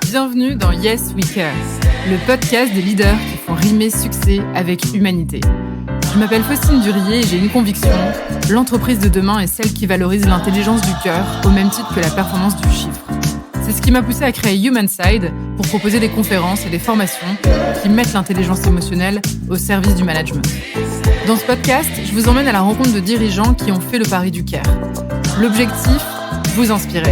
Bienvenue dans Yes We Care, le podcast des leaders qui font rimer succès avec humanité. Je m'appelle Faustine Durier et j'ai une conviction, l'entreprise de demain est celle qui valorise l'intelligence du cœur au même titre que la performance du chiffre. C'est ce qui m'a poussé à créer Humanside pour proposer des conférences et des formations qui mettent l'intelligence émotionnelle au service du management. Dans ce podcast, je vous emmène à la rencontre de dirigeants qui ont fait le pari du care. L'objectif, vous inspirer,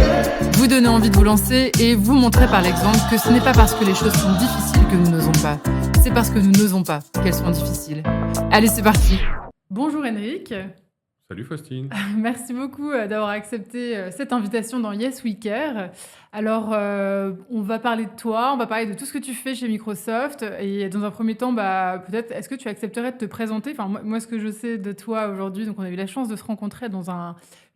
vous donner envie de vous lancer et vous montrer par l'exemple que ce n'est pas parce que les choses sont difficiles que nous n'osons pas. C'est parce que nous n'osons pas qu'elles sont difficiles. Allez, c'est parti. Bonjour Henrik. Salut Faustine. Merci beaucoup d'avoir accepté cette invitation dans Yes We Care. Alors, on va parler de toi, on va parler de tout ce que tu fais chez Microsoft. Et dans un premier temps, peut-être, est-ce que tu accepterais de te présenter ? Enfin, moi, ce que je sais de toi aujourd'hui, donc on a eu la chance de se rencontrer dans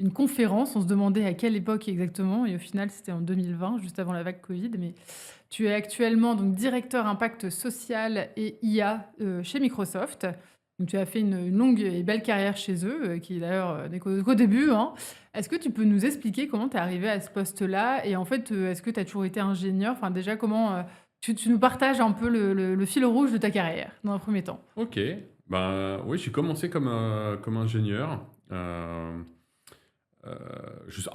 une conférence. On se demandait à quelle époque exactement. Et au final, c'était en 2020, juste avant la vague Covid. Mais tu es actuellement donc, directeur impact social et IA chez Microsoft. Donc, tu as fait une longue et belle carrière chez eux, qui d'ailleurs n'est qu'au début. Hein. Est-ce que tu peux nous expliquer comment tu es arrivé à ce poste-là ? Et en fait, est-ce que tu as toujours été ingénieur ? Enfin, déjà, comment tu nous partages un peu le fil rouge de ta carrière, dans un premier temps ? Ok, oui, j'ai commencé comme ingénieur. En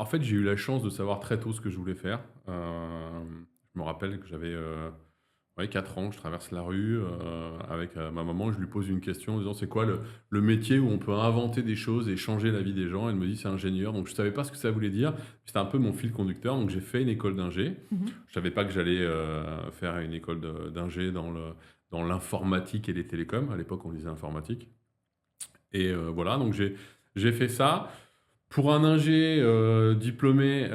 fait, j'ai eu la chance de savoir très tôt ce que je voulais faire. Je me rappelle que j'avais 4 ans, je traverse la rue avec ma maman, je lui pose une question en disant c'est quoi le métier où on peut inventer des choses et changer la vie des gens. Elle me dit c'est ingénieur, donc je ne savais pas ce que ça voulait dire. C'était un peu mon fil conducteur, donc j'ai fait une école d'ingé. Je ne savais pas que j'allais faire une école d'ingé dans l'informatique et les télécoms. À l'époque, on disait informatique. Et voilà, donc j'ai fait ça. Pour un ingé diplômé,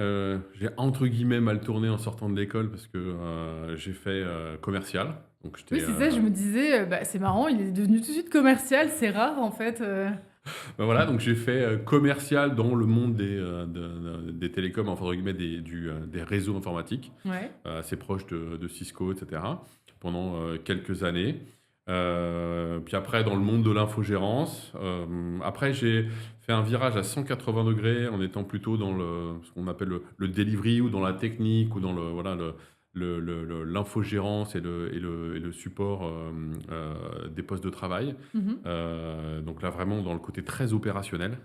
j'ai entre guillemets mal tourné en sortant de l'école parce que j'ai fait commercial. Donc Oui, c'est ça, je me disais, c'est marrant, il est devenu tout de suite commercial, c'est rare en fait. Voilà, donc j'ai fait commercial dans le monde des télécoms, entre guillemets des réseaux informatiques, Ouais. assez proche de Cisco, etc., pendant quelques années. Puis après, dans le monde de l'infogérance. Après, j'ai fait un virage à 180 degrés en étant plutôt dans ce qu'on appelle le delivery ou dans la technique ou dans l'infogérance et le support des postes de travail. Donc là, vraiment dans le côté très opérationnel.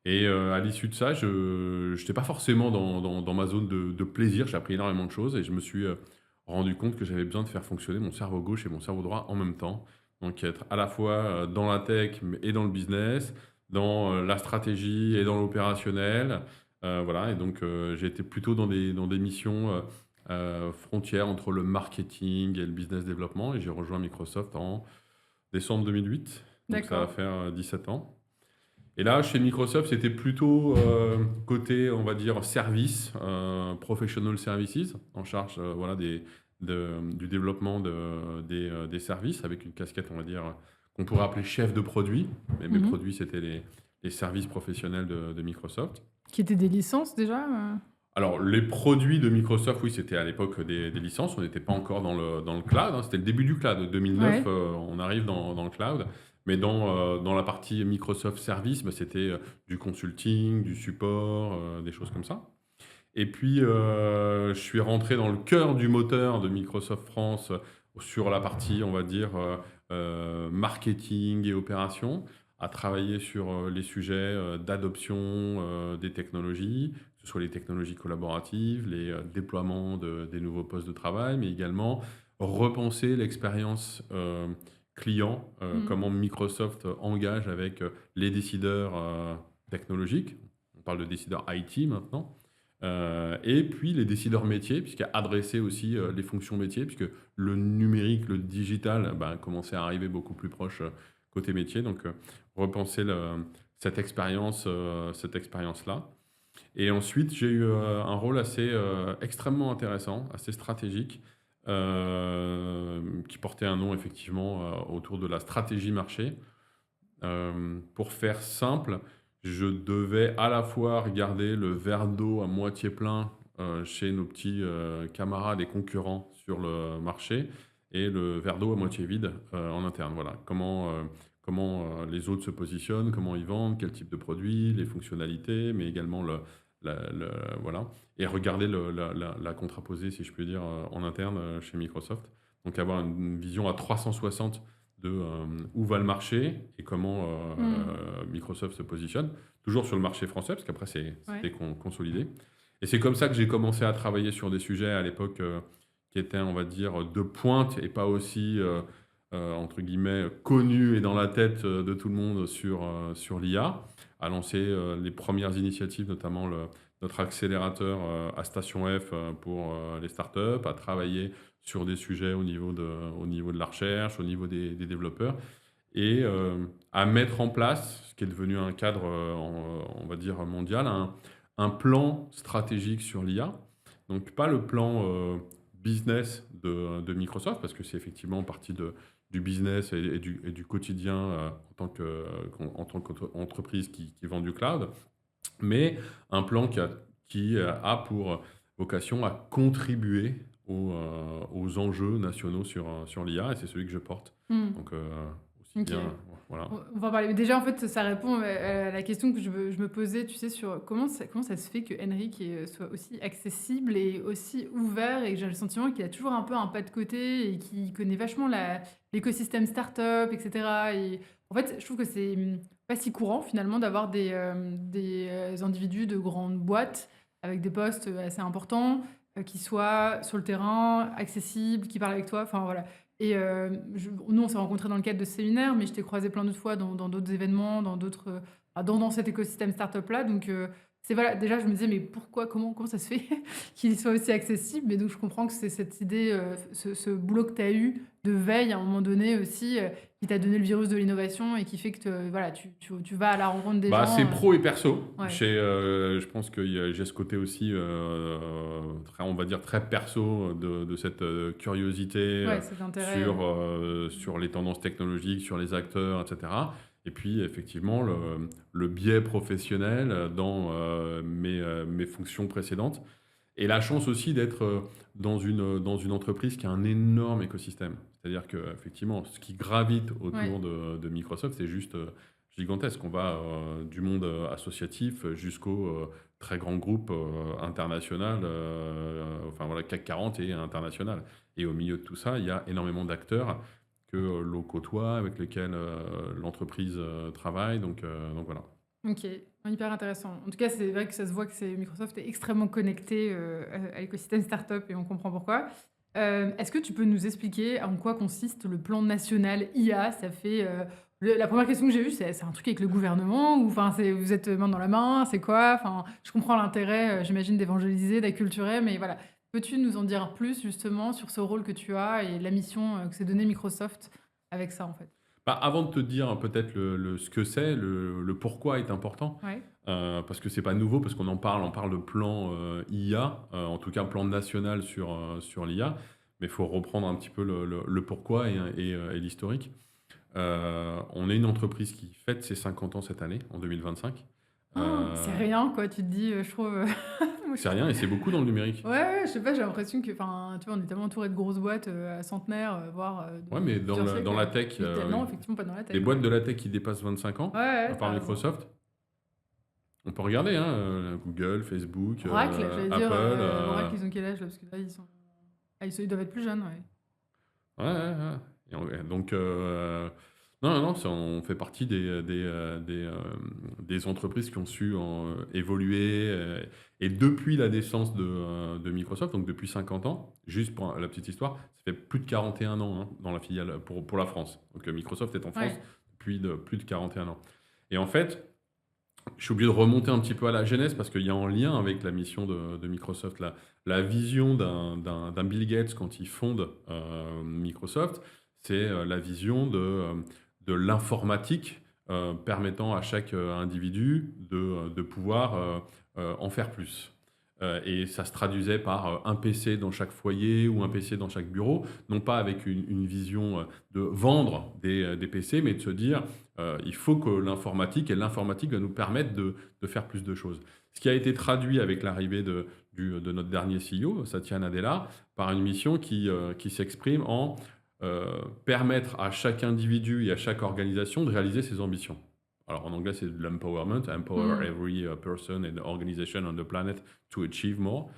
Et à l'issue de ça, je n'étais pas forcément dans ma zone de plaisir. J'ai appris énormément de choses et je me suis rendu compte que j'avais besoin de faire fonctionner mon cerveau gauche et mon cerveau droit en même temps. Donc être à la fois dans la tech et dans le business, dans la stratégie et dans l'opérationnel. Voilà, et donc j'ai été plutôt dans des missions frontières entre le marketing et le business développement. Et j'ai rejoint Microsoft en décembre 2008. Donc ça va D'accord. faire 17 ans. Et là, chez Microsoft, c'était plutôt côté, on va dire, service, professional services, en charge du développement des services, avec une casquette, on va dire, qu'on pourrait appeler chef de produit. Mais mes produits, c'était les services professionnels de Microsoft. Qui étaient des licences déjà Alors, les produits de Microsoft, oui, c'était à l'époque des licences. On n'était pas encore dans le cloud. Hein. C'était le début du cloud. 2009, Ouais. on arrive dans le cloud. Mais dans la partie Microsoft Service, c'était du consulting, du support, des choses comme ça. Et puis, je suis rentré dans le cœur du moteur de Microsoft France sur la partie, on va dire, marketing et opération, à travailler sur les sujets d'adoption des technologies, que ce soit les technologies collaboratives, les déploiements des nouveaux postes de travail, mais également repenser l'expérience client, comment Microsoft engage avec les décideurs technologiques. On parle de décideurs IT maintenant. Et puis les décideurs métiers, puisqu'à adresser aussi les fonctions métiers, puisque le numérique, le digital, commençait à arriver beaucoup plus proche côté métier. Donc repenser cette expérience-là. Et ensuite, j'ai eu un rôle assez extrêmement intéressant, assez stratégique, qui portait un nom effectivement autour de la stratégie marché. Pour faire simple, je devais à la fois regarder le verre d'eau à moitié plein chez nos petits camarades et concurrents sur le marché et le verre d'eau à moitié vide en interne. Voilà, comment les autres se positionnent, comment ils vendent, quel type de produits, les fonctionnalités, mais également voilà, et regarder la contraposée, si je puis dire, en interne chez Microsoft. Donc avoir une vision à 360 de où va le marché et comment Mmh. Microsoft se positionne. Toujours sur le marché français, parce qu'après, Ouais. c'était consolidé. Et c'est comme ça que j'ai commencé à travailler sur des sujets à l'époque qui étaient, on va dire, de pointe et pas aussi, entre guillemets, connus et dans la tête de tout le monde sur l'IA, à lancer les premières initiatives, notamment notre accélérateur à Station F pour les startups, à travailler sur des sujets au niveau de la recherche, au niveau des développeurs, et à mettre en place, ce qui est devenu un cadre, on va dire, mondial, un plan stratégique sur l'IA. Donc pas le plan business de Microsoft, parce que c'est effectivement partie du business et du quotidien en tant qu'entreprise qui vend du cloud, mais un plan qui a pour vocation à contribuer aux enjeux nationaux sur l'IA, et c'est celui que je porte. Mmh. Donc, aussi OK. bien, voilà. On va en parler. Déjà, en fait, ça répond à la question que je me posais, tu sais, sur comment ça se fait que Henrik soit aussi accessible et aussi ouvert, et j'ai le sentiment qu'il a toujours un peu un pas de côté et qu'il connaît vachement l'écosystème startup, etc. Et en fait, je trouve que c'est pas si courant finalement d'avoir des individus de grandes boîtes avec des postes assez importants, qui soient sur le terrain, accessibles, qui parlent avec toi. Enfin voilà. Et nous, on s'est rencontrés dans le cadre de séminaires, mais je t'ai croisé plein d'autres fois dans d'autres événements, dans d'autres, dans cet écosystème startup-là. Donc, c'est voilà, déjà, je me disais, mais pourquoi, comment ça se fait qu'il soit aussi accessible? Mais donc, je comprends que c'est cette idée, ce boulot que tu as eu de veille à un moment donné aussi, qui t'a donné le virus de l'innovation et qui fait que voilà, tu vas à la rencontre des Bah, c'est gens. pro et perso. Ouais, Je pense que j'ai ce côté aussi, très, on va dire, très perso de cette curiosité ouais, cet intérêt. sur les tendances technologiques, sur les acteurs, etc. Et puis, effectivement, le biais professionnel dans mes fonctions précédentes. Et la chance aussi d'être dans une entreprise qui a un énorme écosystème. C'est-à-dire qu'effectivement, ce qui gravite Ouais. autour de Microsoft, c'est juste gigantesque. On va du monde associatif jusqu'au très grand groupe international, enfin voilà, CAC 40 et international. Et au milieu de tout ça, il y a énormément d'acteurs que l'on côtoie, avec lesquels l'entreprise travaille. Donc voilà. OK, hyper intéressant. En tout cas, c'est vrai que ça se voit que Microsoft est extrêmement connecté, à l'écosystème startup, et on comprend pourquoi. Est-ce que tu peux nous expliquer en quoi consiste le plan national IA? Ça fait, la première question que j'ai eue, c'est un truc avec le gouvernement, ou enfin, vous êtes main dans la main? C'est quoi? Enfin, je comprends l'intérêt, j'imagine, d'évangéliser, d'acculturer, mais voilà. Peux-tu nous en dire plus justement sur ce rôle que tu as et la mission, que s'est donnée Microsoft avec ça, en fait? Bah, avant de te dire peut-être ce que c'est, le pourquoi est important, Ouais. parce que c'est pas nouveau, parce on parle de plan IA, en tout cas plan national sur l'IA, mais il faut reprendre un petit peu le pourquoi et l'historique. On est une entreprise qui fête ses 50 ans cette année, en 2025. C'est Euh, rien quoi, tu te dis, je trouve, moi je c'est trouve rien et c'est beaucoup dans le numérique. ouais, ouais, je sais pas, j'ai l'impression que enfin, tu vois, on est tellement entouré de grosses boîtes, centenaires, voire, Ouais, de mais dans, plusieurs le- dans siècles, la tech, mais non, effectivement pas dans la les tech, boîtes ouais. de la tech qui dépassent 25 Ouais, ans, ouais, à ouais, part raison. Microsoft, on peut regarder, hein, Google, Facebook, Oracle, j'allais dire, Apple. Oracle, ils ont quel âge là? Parce que là, ils doivent être plus jeunes, ouais. Ouais, ouais, ouais. Et donc, non, non, non, on fait partie des entreprises qui ont su évoluer. Et depuis la naissance de Microsoft, donc depuis 50 ans, juste pour la petite histoire, ça fait plus de 41 ans hein, dans la filiale pour la France. Donc Microsoft est en France Ouais. depuis plus de 41 ans. Et en fait, je suis obligé de remonter un petit peu à la genèse parce qu'il y a en lien avec la mission de Microsoft, la vision d'un Bill Gates quand il fonde Microsoft, c'est la vision de l'informatique permettant à chaque individu de pouvoir en faire plus. Et ça se traduisait par un PC dans chaque foyer ou un PC dans chaque bureau, non pas avec une vision de vendre des PC, mais de se dire il faut que l'informatique va nous permettre de faire plus de choses. Ce qui a été traduit avec l'arrivée de notre dernier CEO, Satya Nadella, par une mission qui s'exprime en permettre à chaque individu et à chaque organisation de réaliser ses ambitions. alors en anglais, c'est de l'empowerment, empower Mmh. every person and organization on the planet to achieve more.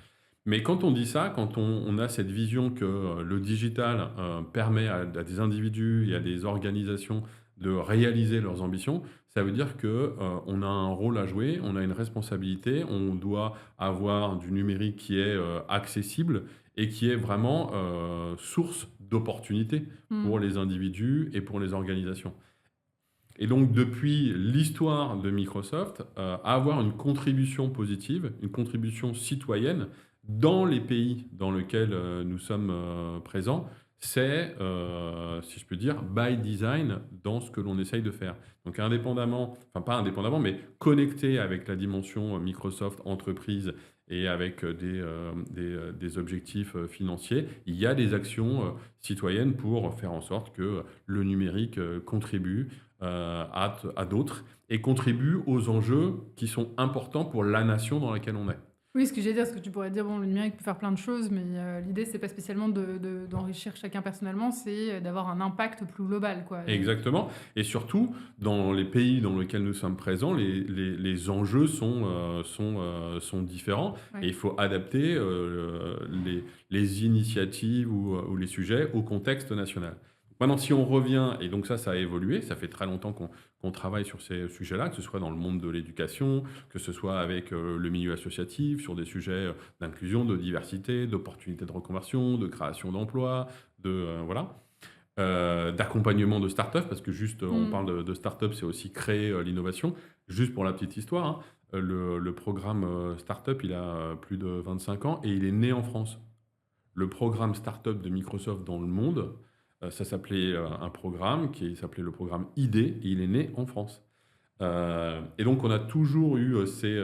Mais quand on dit ça, quand on a cette vision que le digital permet à des individus et à des organisations de réaliser leurs ambitions, ça veut dire que on a un rôle à jouer, on a une responsabilité, on doit avoir du numérique qui est accessible et qui est vraiment source d'opportunités Mmh. pour les individus et pour les organisations. Et donc, depuis l'histoire de Microsoft, avoir une contribution positive, une contribution citoyenne dans les pays dans lesquels nous sommes présents, c'est, si je peux dire, by design dans ce que l'on essaye de faire. Donc, indépendamment, enfin pas indépendamment, mais connecté avec la dimension Microsoft entreprise et avec des objectifs financiers, il y a des actions citoyennes pour faire en sorte que le numérique contribue à d'autres et contribue aux enjeux qui sont importants pour la nation dans laquelle on est. Oui, ce que j'allais dire, parce que tu pourrais dire, bon, le numérique peut faire plein de choses, mais l'idée, c'est pas spécialement d'enrichir chacun personnellement, c'est d'avoir un impact plus global, quoi. Exactement. Et surtout, dans les pays dans lesquels nous sommes présents, les enjeux sont différents et Ouais. il faut adapter les initiatives ou les sujets au contexte national. Maintenant, si on revient, et donc ça a évolué, ça fait très longtemps qu'on travaille sur ces sujets-là, que ce soit dans le monde de l'éducation, que ce soit avec le milieu associatif, sur des sujets d'inclusion, de diversité, d'opportunités de reconversion, de création d'emplois, voilà. D'accompagnement de start-up, parce que juste, on Mmh. parle de start-up, c'est aussi créer l'innovation. Juste pour la petite histoire, hein, le programme start-up, il a plus de 25 ans et il est né en France. Le programme start-up de Microsoft dans le monde, ça s'appelait un programme qui s'appelait le programme ID et il est né en France. Et donc, on a toujours eu ces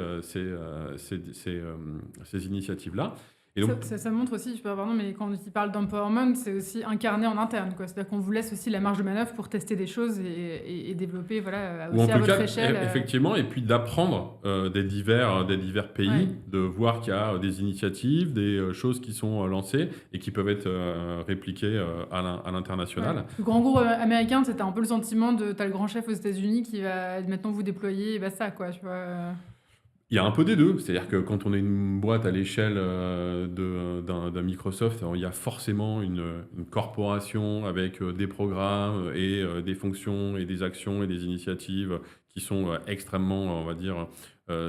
initiatives-là. Et donc, Ça montre aussi, je peux pardon, mais quand il parle d'empowerment, c'est aussi incarné en interne, quoi. C'est-à-dire qu'on vous laisse aussi la marge de manœuvre pour tester des choses et développer, voilà, ou en aussi à tout votre cas, échelle. effectivement, et puis d'apprendre des divers Ouais. pays, de voir qu'il y a des initiatives, des choses qui sont lancées et qui peuvent être répliquées à Ouais. l'international. Le grand groupe américain, c'était un peu le sentiment de t'as le grand chef aux États-Unis qui va maintenant vous déployer et basta, quoi, tu vois. Il y a un peu des deux, c'est-à-dire que quand on est une boîte à l'échelle d'un Microsoft, alors il y a forcément une corporation avec des programmes et des fonctions et des actions et des initiatives qui sont extrêmement, on va dire,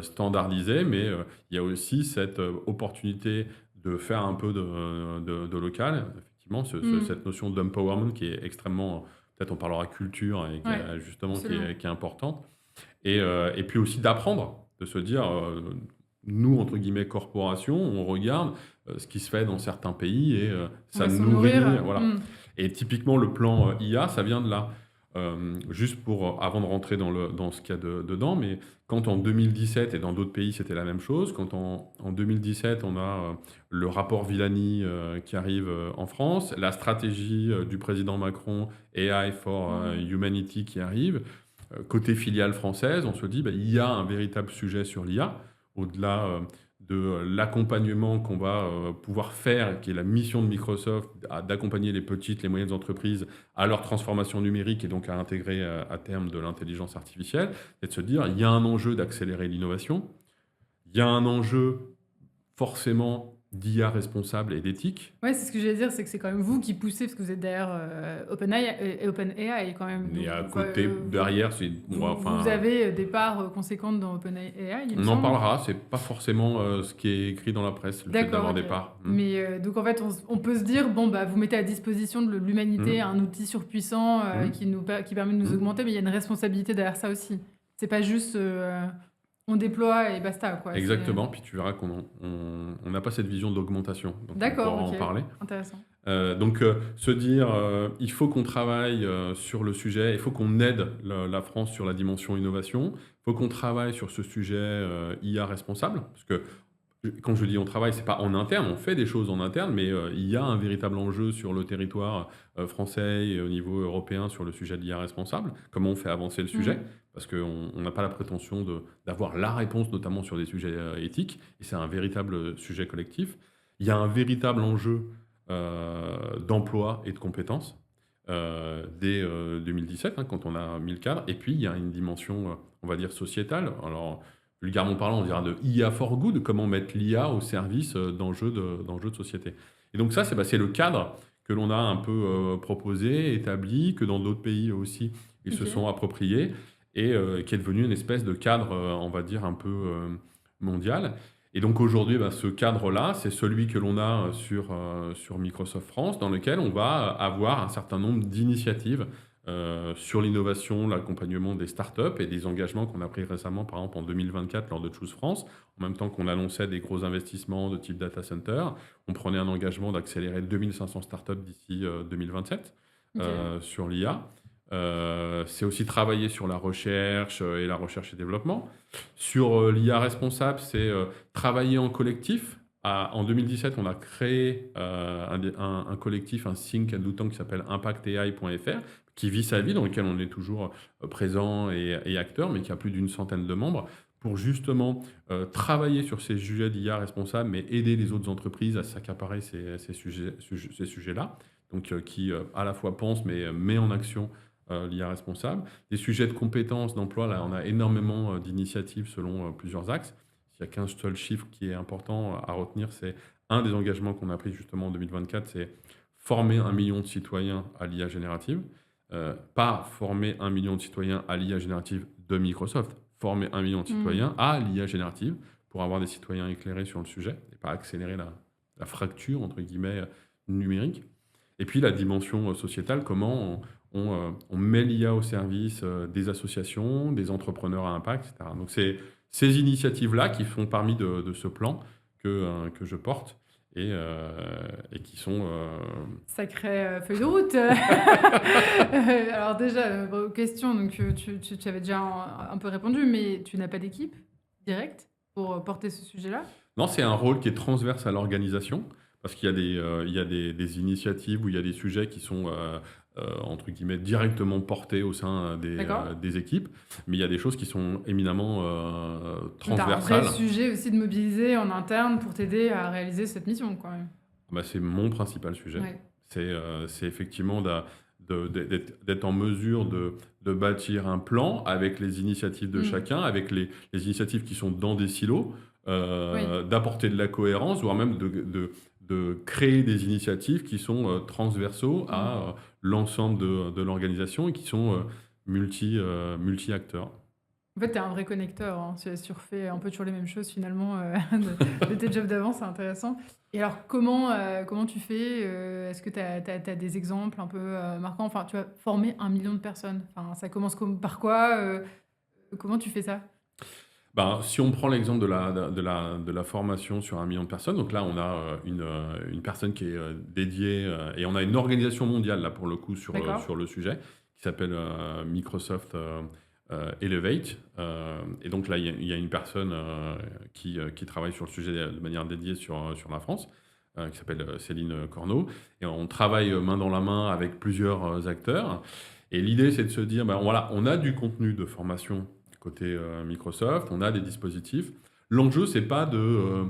standardisées, mais il y a aussi cette opportunité de faire un peu de local, effectivement, Mmh. cette notion d'empowerment qui est extrêmement, peut-être on parlera culture et Ouais, justement absolument. qui est importante. Et puis aussi d'apprendre, de se dire, nous, entre guillemets, corporation, on regarde ce qui se fait dans certains pays et On ça va s'en nourrit, nourrir. voilà. Mmh. Et typiquement, le plan IA, ça vient de là. Juste avant de rentrer dans ce qu'il y a dedans, mais quand en 2017, et dans d'autres pays, c'était la même chose, quand en 2017, on a le rapport Villani qui arrive en France, la stratégie du président Macron, AI for Mmh. Humanity qui arrive, côté filiale française, on se dit, bah, il y a un véritable sujet sur l'IA, au-delà de l'accompagnement qu'on va pouvoir faire, qui est la mission de Microsoft, d'accompagner les petites, les moyennes entreprises à leur transformation numérique et donc à intégrer à terme de l'intelligence artificielle, et de se dire, il y a un enjeu d'accélérer l'innovation, il y a un enjeu forcément d'IA responsable et d'éthique. Ouais, c'est ce que j'allais dire, c'est que c'est quand même vous qui poussez, parce que vous êtes derrière OpenAI, et OpenAI quand même. Et Donc, à côté, derrière, c'est, bon, vous enfin, avez des parts conséquentes dans OpenAI, il me on en semble. parlera, c'est pas forcément ce qui est écrit dans la presse, le fait D'accord, d'avoir ok. des parts. Mais donc en fait, on peut se dire, bon, bah, vous mettez à disposition de l'humanité Mm. un outil surpuissant Mm. qui permet de nous Mm. augmenter, mais il y a une responsabilité derrière ça aussi. C'est pas juste on déploie et basta, quoi. Exactement, puis tu verras qu'on n'a pas cette vision d'augmentation, donc on pourra D'accord, en ok. parler. Intéressant. Donc se dire, il faut qu'on travaille sur le sujet, il faut qu'on aide la France sur la dimension innovation, il faut qu'on travaille sur ce sujet IA responsable, parce que quand je dis on travaille, c'est pas en interne, on fait des choses en interne, mais il y a un véritable enjeu sur le territoire français et au niveau européen sur le sujet de l'IA responsable. Comment on fait avancer le sujet? Mm. Parce qu'on n'a pas la prétention d'avoir la réponse, notamment sur des sujets éthiques, et c'est un véritable sujet collectif. Il y a un véritable enjeu d'emploi et de compétences dès 2017, hein, quand on a mis le cadre, et puis il y a une dimension on va dire, sociétales. Alors, vulgairement parlant, on dira de IA for good, comment mettre l'IA au service d'enjeux de société. Et donc ça, c'est le cadre que l'on a un peu proposé, établi, que dans d'autres pays aussi, ils se sont OK. appropriés, et qui est devenu une espèce de cadre, on va dire, un peu mondial. Et donc aujourd'hui, ce cadre-là, c'est celui que l'on a sur Microsoft France, dans lequel on va avoir un certain nombre d'initiatives sur l'innovation, l'accompagnement des startups et des engagements qu'on a pris récemment, par exemple en 2024 lors de Choose France, en même temps qu'on annonçait des gros investissements de type data center. On prenait un engagement d'accélérer 2500 startups d'ici 2027 OK. sur l'IA. C'est aussi travailler sur la recherche et la recherche et développement. Sur l'IA responsable, c'est travailler en collectif. En 2017, on a créé un collectif, un think and do tank qui s'appelle impactai.fr, qui vit sa vie, dans lequel on est toujours présent et acteur, mais qui a plus d'une centaine de membres, pour justement travailler sur ces sujets d'IA responsable, mais aider les autres entreprises à s'accaparer ces sujets-là. Donc, qui à la fois pense, mais met en action l'IA responsable. Des sujets de compétences, d'emploi, là, on a énormément d'initiatives selon plusieurs axes. S'il n'y a qu'un seul chiffre qui est important à retenir, c'est un des engagements qu'on a pris justement en 2024, c'est former 1 million de citoyens à l'IA générative. Pas former 1 million de citoyens à l'IA générative de Microsoft, former 1 million de Mmh. citoyens à l'IA générative pour avoir des citoyens éclairés sur le sujet et pas accélérer la fracture, entre guillemets, numérique. Et puis la dimension sociétale, comment on met l'IA au service des associations, des entrepreneurs à impact, etc. Donc c'est ces initiatives-là qui font partie de ce plan que je porte et qui sont... Sacrée, feuille de route. Alors déjà, aux questions, donc tu avais déjà un peu répondu, mais tu n'as pas d'équipe directe pour, porter ce sujet-là? Non, c'est un rôle qui est transverse à l'organisation, parce qu'il y a des initiatives où il y a des sujets qui sont, entre guillemets, directement portés au sein D'accord. des équipes, mais il y a des choses qui sont éminemment Donc tu as un vrai transversales. sujet aussi de mobiliser en interne pour t'aider à réaliser cette mission quand même? C'est mon principal sujet. Ouais. C'est effectivement d'être en mesure de bâtir un plan avec les initiatives de Mmh. chacun, avec les initiatives qui sont dans des silos, Oui. d'apporter de la cohérence, voire même de créer des initiatives qui sont transversaux Mmh. à l'ensemble de l'organisation et qui sont multi-acteurs. En fait, tu es un vrai connecteur, hein. Tu as surfé un peu toujours les mêmes choses finalement, de tes jobs d'avant, c'est intéressant. Et alors comment tu fais? Est-ce que tu as des exemples un peu, marquants? Enfin, tu as formé 1 million de personnes. Enfin, ça commence par quoi? Comment tu fais ça? Si on prend l'exemple de la formation sur 1 million de personnes, donc là, on a une personne qui est dédiée, et on a une organisation mondiale, là, pour le coup, D'accord. sur le sujet, qui s'appelle Microsoft Elevate. Et donc là, il y a une personne qui travaille sur le sujet de manière dédiée sur la France, qui s'appelle Céline Corneau. Et on travaille main dans la main avec plusieurs acteurs. Et l'idée, c'est de se dire, voilà, on a du contenu de formation côté Microsoft, on a des dispositifs. L'enjeu, c'est pas de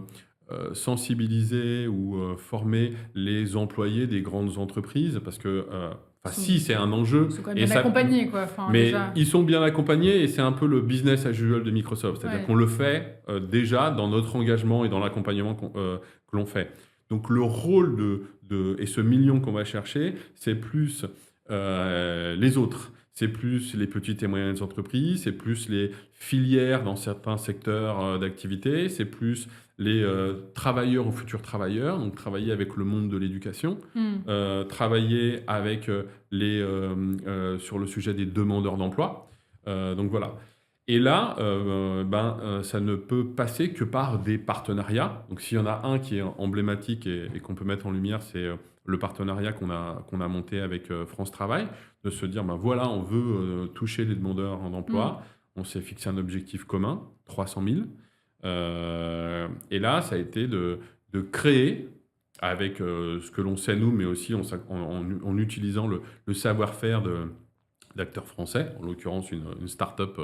sensibiliser ou former les employés des grandes entreprises, parce que, Ils sont si, c'est un enjeu, ils sont quand même et bien ça, accompagnés quoi, enfin mais déjà. ils sont bien accompagnés et c'est un peu le business as usual de Microsoft. C'est-à-dire Ouais. qu'on le fait déjà dans notre engagement et dans l'accompagnement que l'on fait. Donc le rôle et ce million qu'on va chercher, c'est plus les autres. C'est plus les petites et moyennes entreprises, c'est plus les filières dans certains secteurs d'activité, c'est plus les travailleurs ou futurs travailleurs, donc travailler avec le monde de l'éducation, Mmh. travailler avec sur le sujet des demandeurs d'emploi. Donc voilà. Et là, ça ne peut passer que par des partenariats. Donc s'il y en a un qui est emblématique et qu'on peut mettre en lumière, c'est le partenariat qu'on a monté avec France Travail, de se dire, voilà, on veut toucher les demandeurs Mmh. d'emploi. On s'est fixé un objectif commun, 300 000. Et là, ça a été de créer, avec ce que l'on sait nous, mais aussi en utilisant le savoir-faire d'acteurs français, en l'occurrence une start-up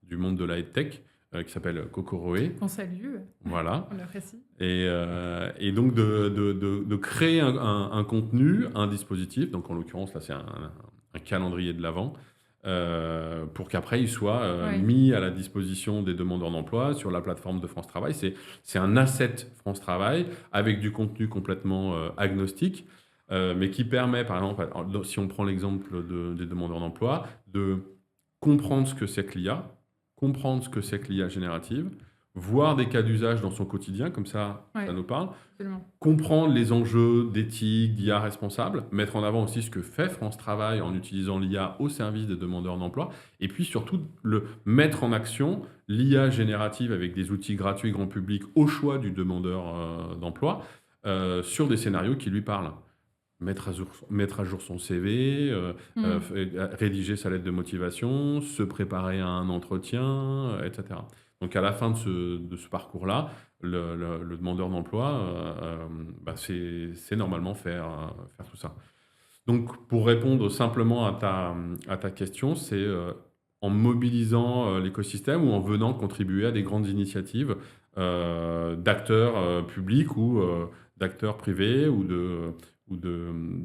du monde de la tech qui s'appelle Kokoroe. Qu'on salue, Voilà. on l'apprécie. Et donc de créer un contenu, un dispositif, donc en l'occurrence là c'est un calendrier de l'Avent, pour qu'après il soit Oui. mis à la disposition des demandeurs d'emploi sur la plateforme de France Travail. C'est un asset France Travail avec du contenu complètement agnostique, mais qui permet, par exemple, si on prend l'exemple des demandeurs d'emploi, de comprendre ce que c'est que l'IA, comprendre ce que c'est que l'IA générative, voir des cas d'usage dans son quotidien, comme ça Ouais, nous parle, absolument. comprendre les enjeux d'éthique, d'IA responsable, mettre en avant aussi ce que fait France Travail en utilisant l'IA au service des demandeurs d'emploi, et puis surtout mettre en action l'IA générative avec des outils gratuits grand public au choix du demandeur d'emploi sur des scénarios qui lui parlent. Mettre à jour son CV, Mmh. rédiger sa lettre de motivation, se préparer à un entretien, etc. Donc à la fin de ce parcours-là, le demandeur d'emploi, bah, c'est normalement faire tout ça. Donc pour répondre simplement à ta question, c'est en mobilisant l'écosystème ou en venant contribuer à des grandes initiatives d'acteurs publics ou d'acteurs privés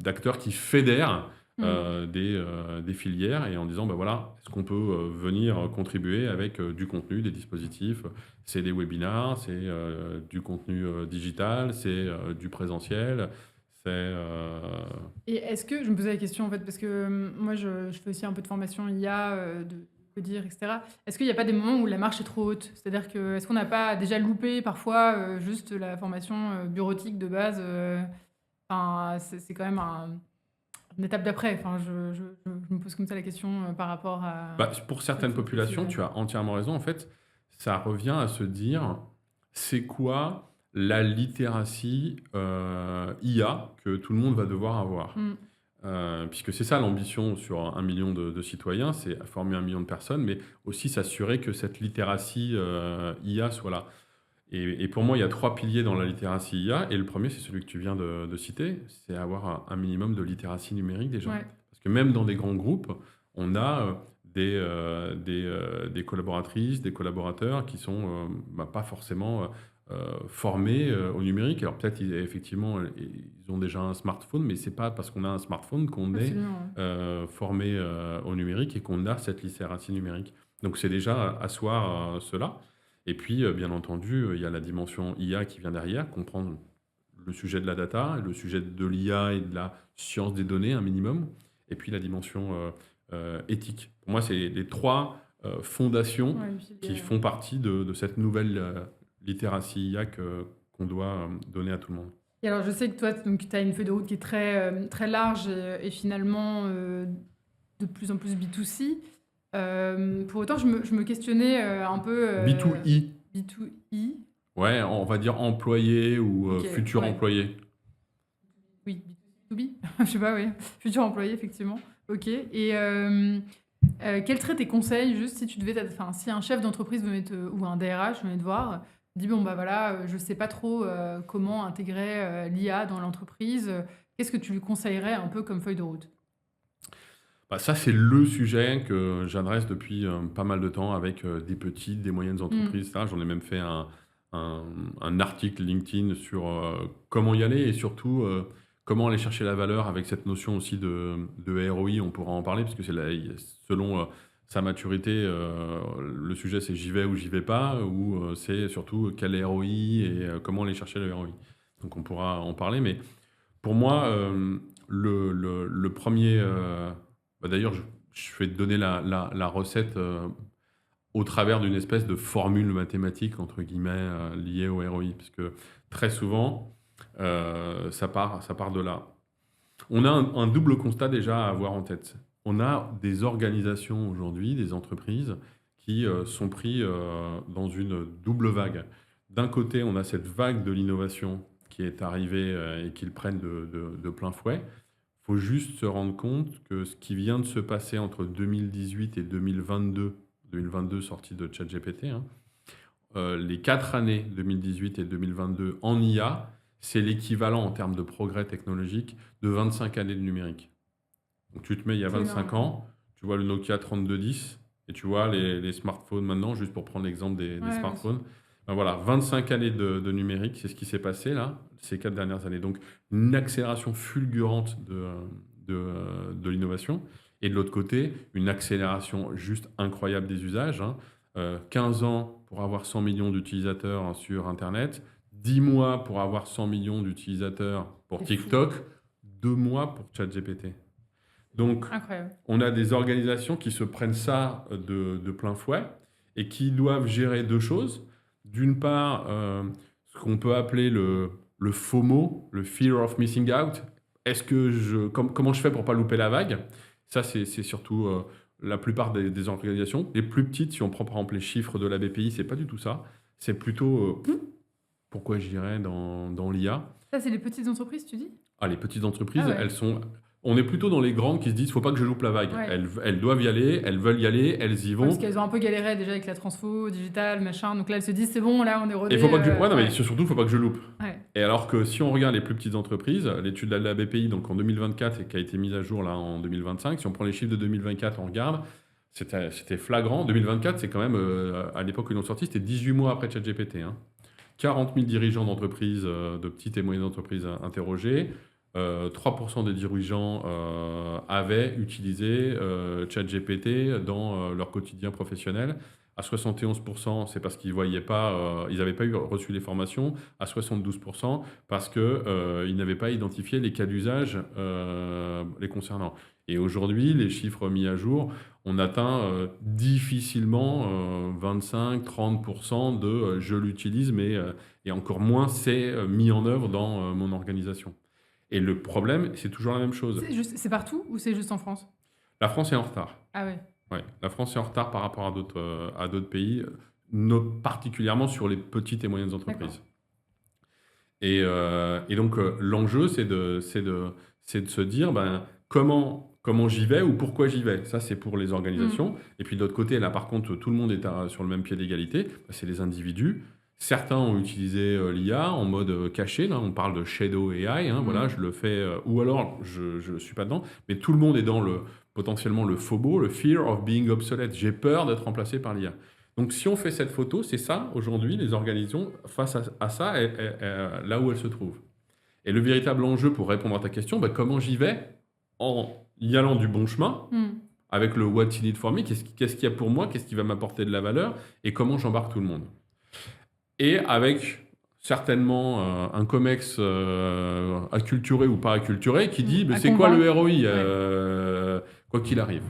d'acteurs qui fédèrent Mmh. des filières et en disant, bah voilà, est-ce qu'on peut venir contribuer avec du contenu, des dispositifs, c'est des webinars, c'est du contenu digital, c'est du présentiel, c'est... Et est-ce que je me posais la question, en fait, parce que, moi, je fais aussi un peu de formation IA, de codir et cetera. Est-ce qu'il n'y a pas des moments où la marche est trop haute? C'est-à-dire que, est-ce qu'on n'a pas déjà loupé parfois, juste la formation, bureautique de base, enfin, c'est quand même une étape d'après. Enfin, je me pose comme ça la question, par rapport à Bah, pour certaines ce populations, sujet. tu as entièrement raison. En fait, ça revient à se dire, c'est quoi la littératie IA que tout le monde va devoir avoir? Mmh. Puisque c'est ça l'ambition sur 1 million de citoyens, c'est former 1 million de personnes, mais aussi s'assurer que cette littératie IA soit là. Et pour moi, il y a 3 piliers dans la littératie IA, et le premier, c'est celui que tu viens de citer, c'est avoir un minimum de littératie numérique déjà. Ouais. Parce que même dans des grands groupes, on a des collaboratrices, des collaborateurs qui sont bah, pas forcément formés au numérique. Alors peut-être effectivement, ils ont déjà un smartphone, mais c'est pas parce qu'on a un smartphone qu'on est Absolument, ouais. formé au numérique et qu'on a cette littératie numérique. Donc c'est déjà asseoir cela. Et puis, bien entendu, il y a la dimension IA qui vient derrière, comprendre le sujet de la data, le sujet de l'IA et de la science des données, un minimum, et puis la dimension éthique. Pour moi, c'est les 3 fondations Ouais, le qui pilier, font partie de cette nouvelle littératie IA qu'on doit donner à tout le monde. et alors, je sais que toi, donc, tu as une feuille de route qui est très, très large et finalement, de plus en plus B2C. Pour autant, je me questionnais, un peu, B2I, B2I. ouais, on va dire employé ou OK, futur ouais. employé. Oui, B2B? Je sais pas, oui. Futur employé, effectivement. OK, et quels seraient tes conseils, juste si tu devais enfin, si un chef d'entreprise venait ou un DRH venait te voir, dit: «Bon, bah, voilà, je sais pas trop, comment intégrer, l'IA dans l'entreprise», qu'est-ce que tu lui conseillerais un peu comme feuille de route? Bah, ça, c'est le sujet que j'adresse depuis pas mal de temps avec des petites, des moyennes Mmh. entreprises, etc. J'en ai même fait un, un article LinkedIn sur comment y aller et surtout comment aller chercher la valeur avec cette notion aussi de ROI. On pourra en parler parce que selon sa maturité, le sujet c'est j'y vais ou j'y vais pas, ou c'est surtout quel ROI et comment aller chercher le ROI. Donc on pourra en parler, mais pour moi, le premier, bah, d'ailleurs, je vais te donner la recette, au travers d'une espèce de «formule mathématique» entre guillemets, liée au ROI. Parce que très souvent, ça part de là. On a un double constat déjà à avoir en tête. On a des organisations aujourd'hui, des entreprises qui, sont pris, dans une double vague. D'un côté, on a cette vague de l'innovation qui est arrivée, et qu'ils prennent de plein fouet. Il faut juste se rendre compte que ce qui vient de se passer entre 2018 et 2022 sortie de ChatGPT, hein, les 4 années 2018 et 2022 en IA, c'est l'équivalent en termes de progrès technologique de 25 années de numérique. Donc tu te mets il y a C'est énorme, 25 ouais. ans, tu vois le Nokia 3210 et tu vois les smartphones maintenant, juste pour prendre l'exemple des Ouais, bien sûr. smartphones. Ben voilà, 25 années de numérique, c'est ce qui s'est passé là, ces 4 dernières années. Donc une accélération fulgurante de l'innovation. Et de l'autre côté, une accélération juste incroyable des usages, hein. 15 ans pour avoir 100 millions d'utilisateurs sur Internet, 10 mois pour avoir 100 millions d'utilisateurs pour C'est fou. TikTok, 2 mois pour ChatGPT. Donc, Incroyable. on a des organisations qui se prennent ça de plein fouet et qui doivent gérer deux choses. D'une part, ce qu'on peut appeler le FOMO, le Fear of Missing Out. Comment je fais pour pas louper la vague? Ça, c'est surtout la plupart des organisations. Les plus petites, si on prend par exemple les chiffres de la BPI, c'est pas du tout ça. C'est plutôt pourquoi j'irais dans l'IA. Ça, c'est les petites entreprises, tu dis? Ah, les petites entreprises, Ah ouais. on est plutôt dans les grandes qui se disent, faut pas que je loupe la vague. Ouais. Elles doivent y aller, elles veulent y aller, elles y Ouais, vont. parce qu'elles ont un peu galéré déjà avec la transfo, digital, machin. Donc là, elles se disent, c'est bon, là, on est rodé. Et faut pas que ouais, non, mais ouais. surtout, faut pas que je loupe. Ouais. Et alors que si on regarde les plus petites entreprises, l'étude de la BPI, donc en 2024 et qui a été mise à jour là en 2025, si on prend les chiffres de 2024, on regarde, c'était flagrant. 2024, c'est quand même, à l'époque où ils l'ont sorti, c'était 18 mois après ChatGPT, hein. 40 000 dirigeants d'entreprises, de petites et moyennes entreprises interrogés. 3% des dirigeants avaient utilisé ChatGPT dans leur quotidien professionnel. À 71%, c'est parce qu'ils voyaient pas, ils n'avaient pas reçu les formations. À 72%, parce qu'ils n'avaient pas identifié les cas d'usage les concernant. Et aujourd'hui, les chiffres mis à jour, on atteint difficilement 25-30% de je l'utilise, mais et encore moins c'est mis en œuvre dans mon organisation. Et le problème, c'est toujours la même chose. C'est partout ou c'est juste en France? La France est en retard. Ah ouais. Ouais, la France est en retard par rapport à d'autres pays, particulièrement sur les petites et moyennes entreprises. Et donc, l'enjeu, c'est de se dire comment j'y vais ou pourquoi j'y vais. Ça, c'est pour les organisations. Et puis de l'autre côté, là, par contre, tout le monde est sur le même pied d'égalité. C'est les individus. Certains ont utilisé l'IA en mode caché. Là, on parle de shadow AI. Voilà, je le fais. Ou alors, je ne suis pas dedans. Mais tout le monde est dans potentiellement le FOBO, le fear of being obsolete. J'ai peur d'être remplacé par l'IA. Donc, si on fait cette photo, c'est ça, aujourd'hui, les organisations, face à ça, là où elles se trouvent. Et le véritable enjeu pour répondre à ta question, comment j'y vais en y allant du bon chemin, avec le what you need for me, qu'est-ce qu'il y a pour moi, qu'est-ce qui va m'apporter de la valeur, et comment j'embarque tout le monde. Et avec certainement un COMEX acculturé ou pas acculturé qui dit c'est quoi le ROI, quoi qu'il arrive.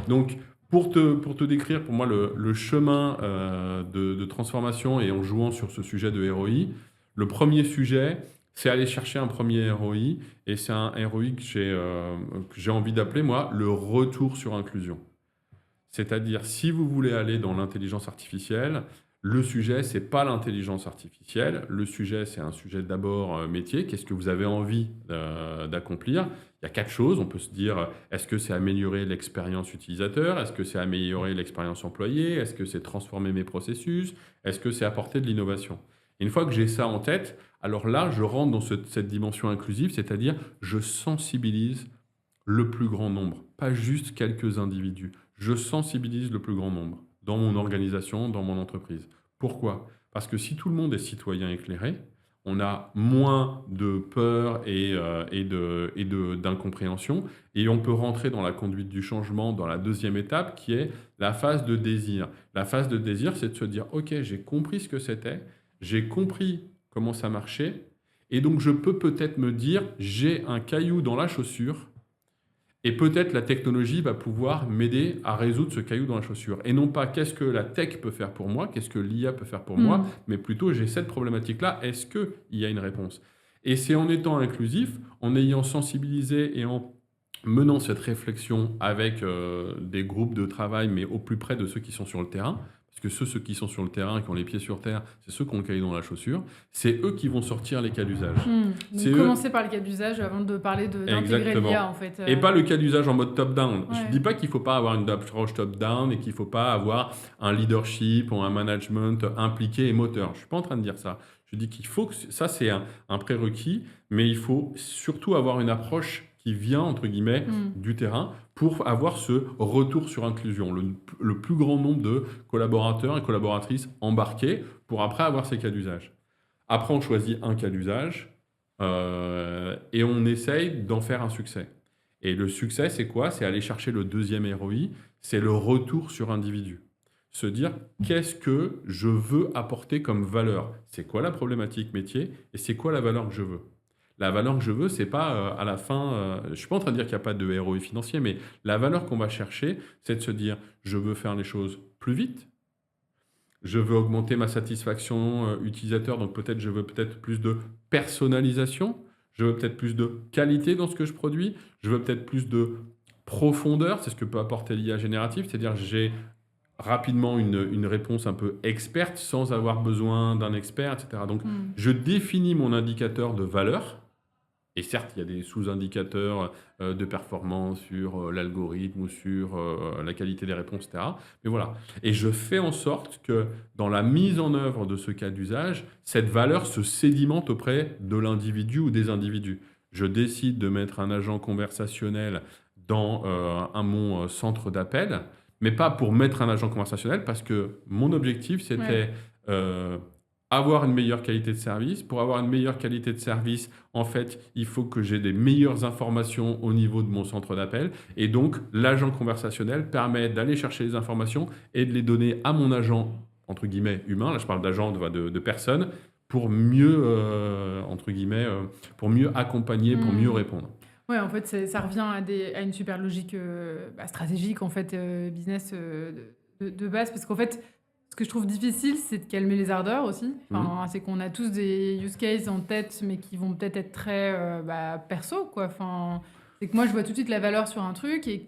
Donc, pour te décrire, pour moi, le chemin de transformation et en jouant sur ce sujet de ROI, le premier sujet, c'est aller chercher un premier ROI, et c'est un ROI que j'ai envie d'appeler, moi, le retour sur inclusion. C'est-à-dire, si vous voulez aller dans l'intelligence artificielle, le sujet, c'est pas l'intelligence artificielle. Le sujet, c'est un sujet d'abord métier. Qu'est-ce que vous avez envie d'accomplir? Il y a 4 choses. On peut se dire, est-ce que c'est améliorer l'expérience utilisateur? Est-ce que c'est améliorer l'expérience employée? Est-ce que c'est transformer mes processus? Est-ce que c'est apporter de l'innovation? Une fois que j'ai ça en tête, alors là, je rentre dans cette dimension inclusive, c'est-à-dire je sensibilise le plus grand nombre, pas juste quelques individus. Je sensibilise le plus grand nombre dans mon organisation, dans mon entreprise. Pourquoi? Parce que si tout le monde est citoyen éclairé, on a moins de peur et d'incompréhension, et on peut rentrer dans la conduite du changement dans la deuxième étape qui est la phase de désir. La phase de désir, c'est de se dire « Ok, j'ai compris ce que c'était, j'ai compris comment ça marchait, et donc je peux peut-être me dire « J'ai un caillou dans la chaussure ». Et peut-être la technologie va pouvoir m'aider à résoudre ce caillou dans la chaussure. Et non pas qu'est-ce que la tech peut faire pour moi, qu'est-ce que l'IA peut faire pour moi, mais plutôt j'ai cette problématique-là, est-ce qu'il y a une réponse? Et c'est en étant inclusif, en ayant sensibilisé et en menant cette réflexion avec des groupes de travail, mais au plus près de ceux qui sont sur le terrain, parce que ceux qui sont sur le terrain et qui ont les pieds sur terre, c'est ceux qui ont le cahier dans la chaussure, c'est eux qui vont sortir les cas d'usage. Donc commencer par les cas d'usage avant de parler d'intégrer l'IA, en fait. Et pas le cas d'usage en mode top-down. Je ne dis pas qu'il ne faut pas avoir une approche top-down et qu'il ne faut pas avoir un leadership ou un management impliqué et moteur. Je ne suis pas en train de dire ça. Je dis qu'il faut que ça, c'est un prérequis, mais il faut surtout avoir une approche qui vient, entre guillemets, du terrain pour avoir ce retour sur inclusion, le plus grand nombre de collaborateurs et collaboratrices embarqués pour après avoir ces cas d'usage. Après, on choisit un cas d'usage et on essaye d'en faire un succès. Et le succès, c'est quoi? C'est aller chercher le deuxième ROI, c'est le retour sur individu. Se dire, qu'est-ce que je veux apporter comme valeur? C'est quoi la problématique métier et c'est quoi la valeur que je veux? La valeur que je veux, c'est pas à la fin, je ne suis pas en train de dire qu'il n'y a pas de ROI financier, mais la valeur qu'on va chercher, c'est de se dire, je veux faire les choses plus vite, je veux augmenter ma satisfaction utilisateur, donc peut-être je veux peut-être plus de personnalisation, je veux peut-être plus de qualité dans ce que je produis, je veux peut-être plus de profondeur, c'est ce que peut apporter l'IA générative, c'est-à-dire j'ai rapidement une réponse un peu experte sans avoir besoin d'un expert, etc. Donc Mmh. je définis mon indicateur de valeur, et certes, il y a des sous-indicateurs de performance sur l'algorithme ou sur la qualité des réponses, etc. Mais voilà. Et je fais en sorte que dans la mise en œuvre de ce cas d'usage, cette valeur se sédimente auprès de l'individu ou des individus. Je décide de mettre un agent conversationnel dans mon centre d'appel, mais pas pour mettre un agent conversationnel, parce que mon objectif, Ouais. c'était euh, avoir une meilleure qualité de service. Pour avoir une meilleure qualité de service, en fait, il faut que j'ai des meilleures informations au niveau de mon centre d'appel. Et donc, l'agent conversationnel permet d'aller chercher les informations et de les donner à mon agent, entre guillemets, humain. Là, je parle d'agent, de personnes, pour mieux, entre guillemets, pour mieux accompagner, pour mieux Mmh. répondre. Ouais, en fait, ça revient à une super logique stratégique, en fait, business de base. Parce qu'en fait, ce que je trouve difficile, c'est de calmer les ardeurs aussi. Mhm. Enfin, c'est qu'on a tous des use cases en tête, mais qui vont peut-être être très perso, quoi. Enfin, c'est que moi, je vois tout de suite la valeur sur un truc et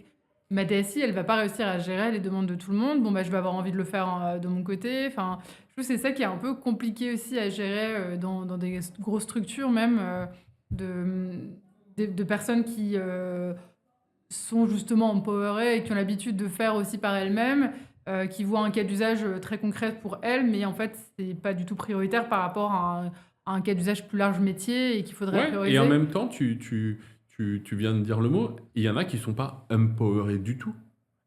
ma DSI, elle va pas réussir à gérer les demandes de tout le monde. Bon, bah, je vais avoir envie de le faire de mon côté. Enfin, je trouve que c'est ça qui est un peu compliqué aussi à gérer dans des grosses structures, même de, de personnes qui sont justement empowerées et qui ont l'habitude de faire aussi par elles-mêmes, qui voient un cas d'usage très concret pour elles, mais en fait, c'est pas du tout prioritaire par rapport à un cas d'usage plus large métier et qu'il faudrait Ouais, et en prioriser. même temps, tu viens de dire le mot, il y en a qui ne sont pas empowerés du tout.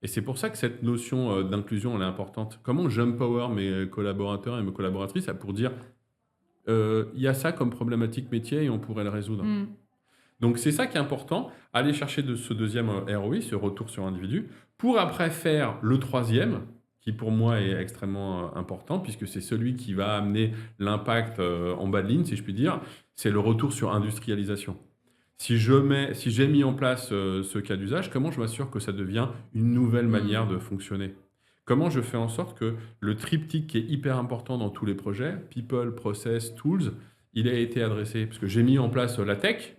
Et c'est pour ça que cette notion d'inclusion, elle est importante. Comment j'empower mes collaborateurs et mes collaboratrices, c'est pour dire, il y a ça comme problématique métier et on pourrait le résoudre. Mm. Donc c'est ça qui est important, aller chercher ce deuxième ROI, ce retour sur individu, pour après faire le troisième, qui pour moi est extrêmement important, puisque c'est celui qui va amener l'impact en bas de ligne, si je puis dire, c'est le retour sur industrialisation. Si j'ai mis en place ce cas d'usage, comment je m'assure que ça devient une nouvelle manière Mm. de fonctionner? Comment je fais en sorte que le triptyque qui est hyper important dans tous les projets, people, process, tools, il ait été adressé? Parce que j'ai mis en place la tech,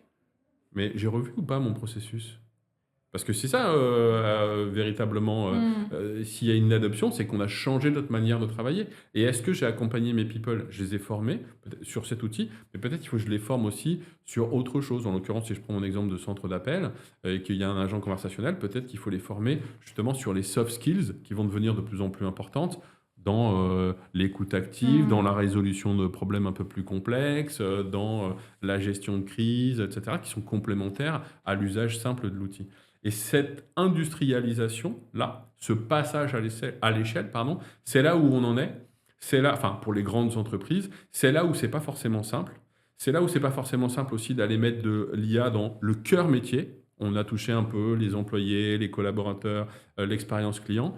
mais j'ai revu ou pas mon processus? Parce que c'est ça, véritablement, Mm. s'il y a une adoption, c'est qu'on a changé notre manière de travailler. Et est-ce que j'ai accompagné mes people? Je les ai formés peut-être sur cet outil, mais peut-être qu'il faut que je les forme aussi sur autre chose. En l'occurrence, si je prends mon exemple de centre d'appel, et qu'il y a un agent conversationnel, peut-être qu'il faut les former justement sur les soft skills qui vont devenir de plus en plus importantes dans, l'écoute active, dans la Mm. résolution de problèmes un peu plus complexes, dans, la gestion de crise, et cetera, qui sont complémentaires à l'usage simple de l'outil. Et cette industrialisation-là, ce passage à l'échelle, pardon, c'est là où on en est. C'est là, enfin, pour les grandes entreprises, c'est là où c'est pas forcément simple. C'est là où c'est pas forcément simple aussi d'aller mettre de l'IA dans le cœur métier. On a touché un peu les employés, les collaborateurs, l'expérience client.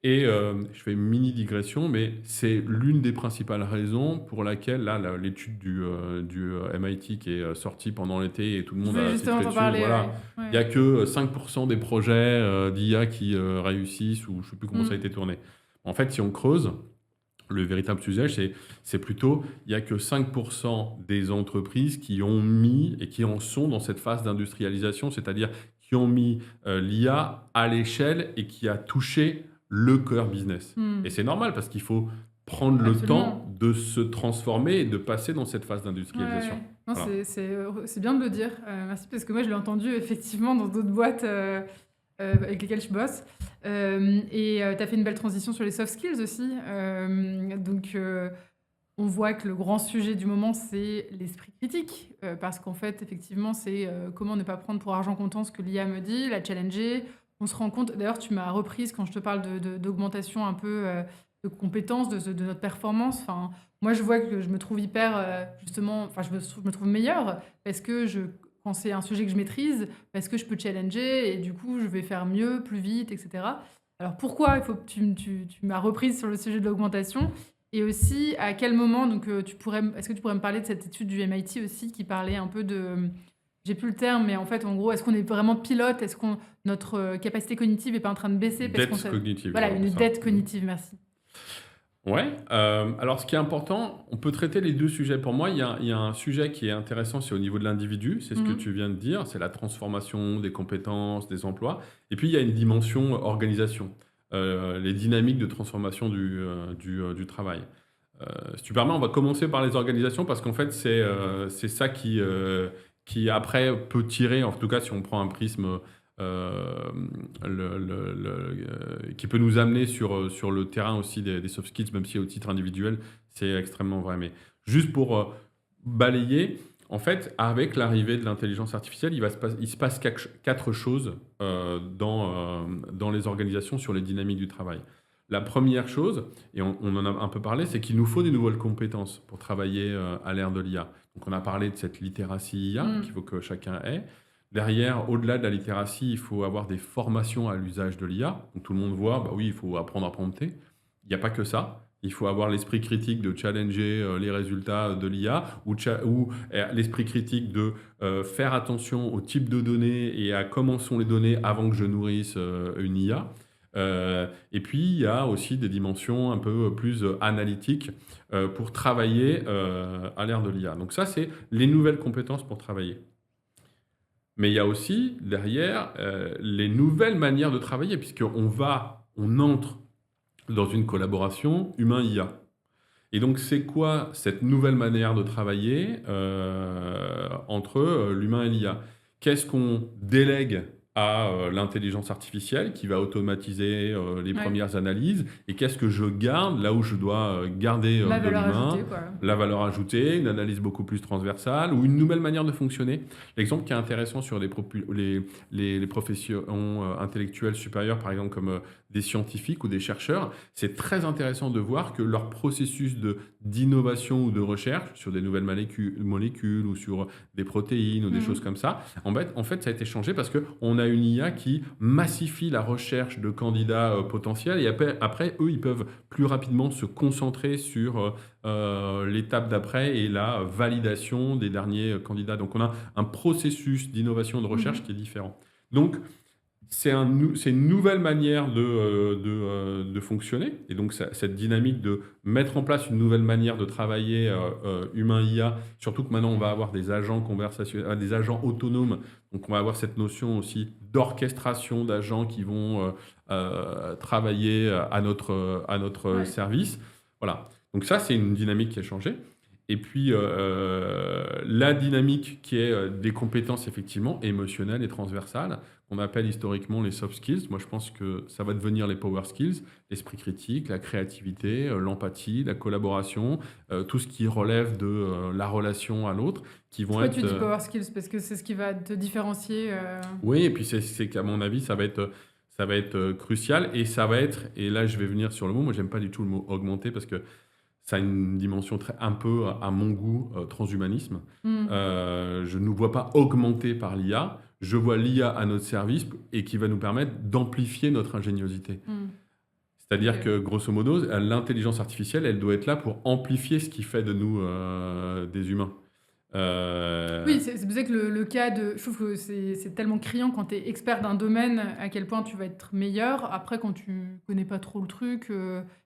Et je fais une mini digression, mais c'est l'une des principales raisons pour laquelle, là, l'étude du MIT qui est sortie pendant l'été et tout le Je monde voulais a justement titré t'en dessus, parler, ouais. voilà, il n'y Ouais. a que 5% des projets d'IA qui réussissent, ou je ne sais plus comment ça a Mm. été tourné. En fait, si on creuse, le véritable sujet, c'est plutôt, il n'y a que 5% des entreprises qui ont mis et qui en sont dans cette phase d'industrialisation, c'est-à-dire qui ont mis l'IA à l'échelle et qui a touché le cœur business. Et Mm. c'est normal parce qu'il faut prendre le temps Absolument. de se transformer et de passer dans cette phase Ouais, d'industrialisation. ouais. Non, Voilà. c'est bien de le dire. Merci parce que moi, je l'ai entendu effectivement dans d'autres boîtes avec lesquelles je bosse. Et tu as fait une belle transition sur les soft skills aussi. On voit que le grand sujet du moment, c'est l'esprit critique. Parce qu'en fait, effectivement, c'est comment ne pas prendre pour argent comptant ce que l'IA me dit, la challenger. On se rend compte, d'ailleurs, tu m'as reprise quand je te parle d'augmentation un peu de compétences, de notre performance. Enfin, moi, je vois que je me trouve hyper, justement, enfin, je me trouve meilleure parce que je quand c'est un sujet que je maîtrise, parce que je peux challenger et du coup, je vais faire mieux, plus vite, et cetera. Alors pourquoi il faut que tu m'as reprise sur le sujet de l'augmentation? Et aussi, à quel moment, donc est-ce que tu pourrais me parler de cette étude du MIT aussi qui parlait un peu de, j'ai plus le terme, mais en fait, en gros, est-ce qu'on est vraiment pilote? Est-ce qu'on notre capacité cognitive est pas en train de baisser parce qu'on Dette cognitive, voilà, voilà, une pour ça. dette cognitive, merci. Ouais, alors ce qui est important, on peut traiter les 2 sujets. Pour moi, il y a un sujet qui est intéressant, c'est au niveau de l'individu, c'est ce que Mmh. tu viens de dire, c'est la transformation des compétences, des emplois. Et puis il y a une dimension organisation, les dynamiques de transformation du travail. Si tu permets, on va commencer par les organisations parce qu'en fait, c'est ça qui après peut tirer, en tout cas si on prend un prisme qui peut nous amener sur le terrain aussi des soft skills, même si au titre individuel, c'est extrêmement vrai. Mais juste pour balayer, en fait, avec l'arrivée de l'intelligence artificielle, il se passe 4 choses dans les organisations sur les dynamiques du travail. La première chose, et on en a un peu parlé, c'est qu'il nous faut des nouvelles compétences pour travailler à l'ère de l'IA. Donc on a parlé de cette littératie IA Mmh. qu'il faut que chacun ait. Derrière, au-delà de la littératie, il faut avoir des formations à l'usage de l'IA. Donc tout le monde voit, bah oui, il faut apprendre à prompter. Il n'y a pas que ça. Il faut avoir l'esprit critique de challenger les résultats de l'IA ou l'esprit critique de faire attention au type de données et à comment sont les données avant que je nourrisse une IA. Et puis, il y a aussi des dimensions un peu plus analytiques pour travailler à l'ère de l'IA. Donc ça, c'est les nouvelles compétences pour travailler. Mais il y a aussi derrière les nouvelles manières de travailler, puisqu'on entre dans une collaboration humain-IA. Et donc, c'est quoi cette nouvelle manière de travailler entre l'humain et l'IA? Qu'est-ce qu'on délègue à l'intelligence artificielle qui va automatiser les Ouais. premières analyses? Et qu'est-ce que je garde là où je dois garder La de valeur l'humain? ajoutée, quoi. La valeur ajoutée, une analyse beaucoup plus transversale ou une nouvelle manière de fonctionner. L'exemple qui est intéressant sur les professions intellectuelles supérieures, par exemple comme des scientifiques ou des chercheurs, c'est très intéressant de voir que leur processus d'innovation ou de recherche sur des nouvelles molécules ou sur des protéines ou des choses Mmh. comme ça, en fait, ça a été changé parce qu'on a une IA qui massifie la recherche de candidats potentiels et après, eux, ils peuvent plus rapidement se concentrer sur l'étape d'après et la validation des derniers candidats. Donc, on a un processus d'innovation et de Mmh recherche mh. qui est différent. Donc, c'est une nouvelle manière de fonctionner. Et donc, cette dynamique de mettre en place une nouvelle manière de travailler humain-IA, surtout que maintenant, on va avoir des agents conversationnels, des agents autonomes. Donc, on va avoir cette notion aussi d'orchestration d'agents qui vont travailler à notre Ouais. service. Voilà. Donc, ça, c'est une dynamique qui a changé. Et puis, la dynamique qui est des compétences effectivement émotionnelles et transversales, qu'on appelle historiquement les soft skills. Moi, je pense que ça va devenir les power skills, l'esprit critique, la créativité, l'empathie, la collaboration, tout ce qui relève de la relation à l'autre, qui vont Pourquoi tu être... dis power skills? Parce que c'est ce qui va te différencier, Oui, et puis c'est qu'à mon avis, ça va être crucial, et ça va être, et là je vais venir sur le mot, moi j'aime pas du tout le mot augmenter, parce que ça a une dimension un peu, à mon goût, transhumanisme. Mmh. Je ne nous vois pas augmentés par l'IA, je vois l'IA à notre service et qui va nous permettre d'amplifier notre ingéniosité. Mmh. C'est-à-dire OK. que, grosso modo, l'intelligence artificielle, elle doit être là pour amplifier ce qui fait de nous des humains. Oui, Euh, c'est pour ça que le cas de je trouve que c'est tellement criant quand tu es expert d'un domaine, à quel point tu vas être meilleur. Après, quand tu connais pas trop le truc,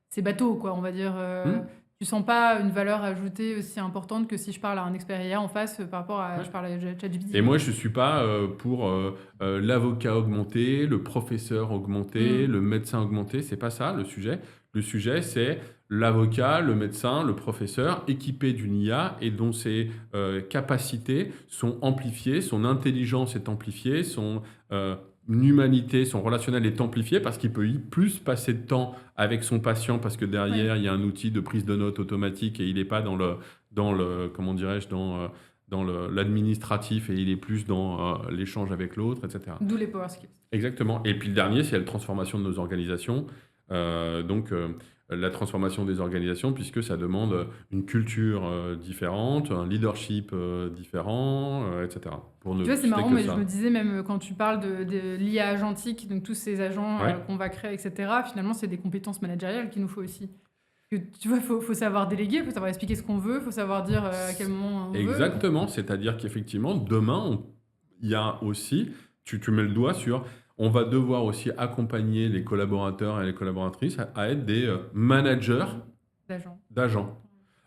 c'est bateau, quoi, on va dire, hmm, tu sens pas une valeur ajoutée aussi importante que si je parle à un expert IA en face, par rapport à ouais. je parle à ChatGPT, Et quoi. moi, je ne suis pas pour l'avocat augmenté, le professeur augmenté, Mmh. le médecin augmenté. C'est pas ça le sujet. Le sujet, c'est l'avocat, le médecin, le professeur équipé d'une IA et dont ses capacités sont amplifiées, son intelligence est amplifiée, son humanité, son relationnel est amplifié parce qu'il peut y plus passer de temps avec son patient parce que Ouais. derrière, il y a un outil de prise de notes automatique et il n'est pas comment dirais-je, dans l'administratif et il est plus dans l'échange avec l'autre, etc. D'où les power skills. Exactement. Et puis le dernier, c'est la transformation de nos organisations. Donc, la transformation des organisations, puisque ça demande une culture différente, un leadership différent, etc. Pour ne Tu vois, c'est citer marrant, que mais je me ça. disais même quand tu parles de l'IA agentique, donc tous ces agents Ouais. qu'on va créer, etc., finalement, c'est des compétences managériales qu'il nous faut aussi. Tu vois, faut savoir déléguer, faut savoir expliquer ce qu'on veut, faut savoir dire à quel moment on veut. Exactement, c'est-à-dire qu'effectivement, demain, il y a aussi, tu mets le doigt sur, on va devoir aussi accompagner les collaborateurs et les collaboratrices à être des managers D'agents. d'agents.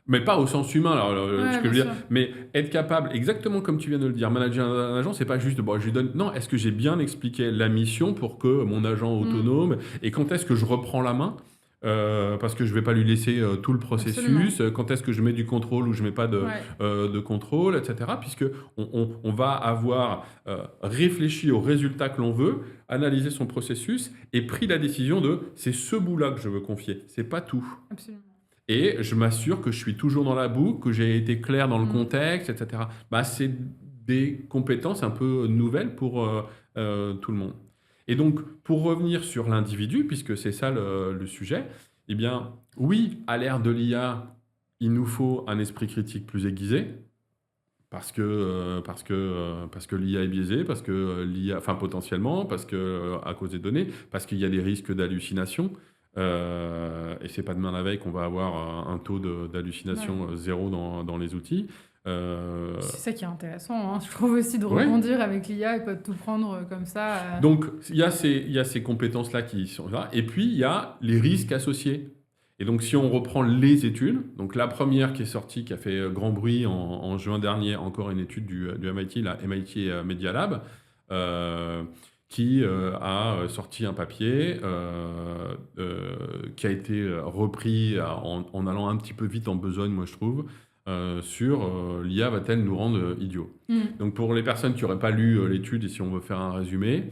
Mais pas au sens humain, alors, ce Ouais, que bien je veux dire, sûr. mais être capable, exactement comme tu viens de le dire, manager un agent, c'est pas juste, bon, je lui donne, non, est-ce que j'ai bien expliqué la mission pour que mon agent Mm, autonome, et quand est-ce que je reprends la main, parce que je vais pas lui laisser tout le absolument. processus, quand est-ce que je mets du contrôle ou je mets pas Ouais. de contrôle, etc. Puisque on va avoir réfléchi au résultat que l'on veut, analysé son processus et pris la décision de, c'est ce bout-là que je veux confier, c'est pas tout. Absolument. Et je m'assure que je suis toujours dans la boucle, que j'ai été clair dans le Mm. contexte, etc. Bah, c'est des compétences un peu nouvelles pour tout le monde. Et donc, pour revenir sur l'individu, puisque c'est ça le sujet, eh bien, oui, à l'ère de l'IA, il nous faut un esprit critique plus aiguisé, parce que l'IA est biaisée, parce que l'IA, enfin potentiellement, parce que à cause des données, parce qu'il y a des risques d'hallucination. Et c'est pas demain la veille qu'on va avoir un taux Ouais. d'hallucination zéro dans les outils. Euh, C'est ça qui est intéressant, hein. Je trouve aussi de ouais. rebondir avec l'IA et pas de tout prendre comme ça. Donc il y a ces compétences-là qui sont là, et puis il y a les risques associés. Et donc si on reprend les études, donc la première qui est sortie, qui a fait grand bruit en juin dernier, encore une étude du MIT, la MIT Media Lab, euh, qui a sorti un papier qui a été repris en allant un petit peu vite en besogne, moi je trouve, sur l'IA va-t-elle nous rendre idiots. Mm. Donc pour les personnes qui n'auraient pas lu l'étude, et si on veut faire un résumé,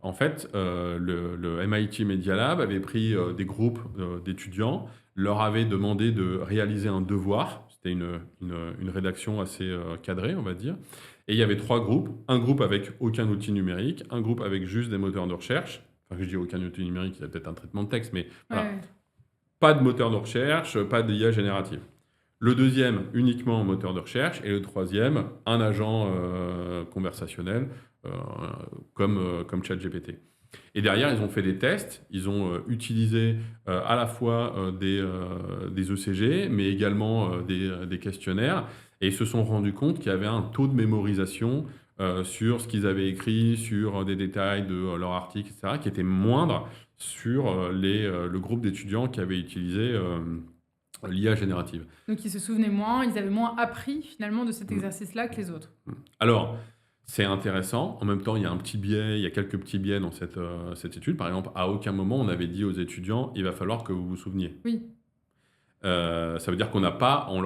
en fait, le MIT Media Lab avait pris des groupes d'étudiants, leur avait demandé de réaliser un devoir. C'était une rédaction assez cadrée, on va dire. Et il y avait trois groupes. Un groupe avec aucun outil numérique, un groupe avec juste des moteurs de recherche. Enfin, je dis aucun outil numérique, il y a peut-être un traitement de texte, mais voilà. Ouais. Pas de moteur de recherche, pas d'IA générative. Le deuxième, uniquement moteur de recherche. Et le troisième, un agent conversationnel euh, comme ChatGPT. Et derrière, ils ont fait des tests. Ils ont utilisé à la fois des ECG, mais également des questionnaires. Et ils se sont rendus compte qu'il y avait un taux de mémorisation sur ce qu'ils avaient écrit, sur des détails de leur article, etc., qui était moindre sur le groupe d'étudiants qui avaient utilisé l'IA générative. Donc ils se souvenaient moins, ils avaient moins appris finalement de cet Mm. exercice-là que les autres. Alors, c'est intéressant. En même temps, il y a un petit biais, il y a quelques petits biais dans cette étude. Par exemple, à aucun moment on avait dit aux étudiants, il va falloir que vous vous souveniez. Oui, Ça veut dire qu'on leur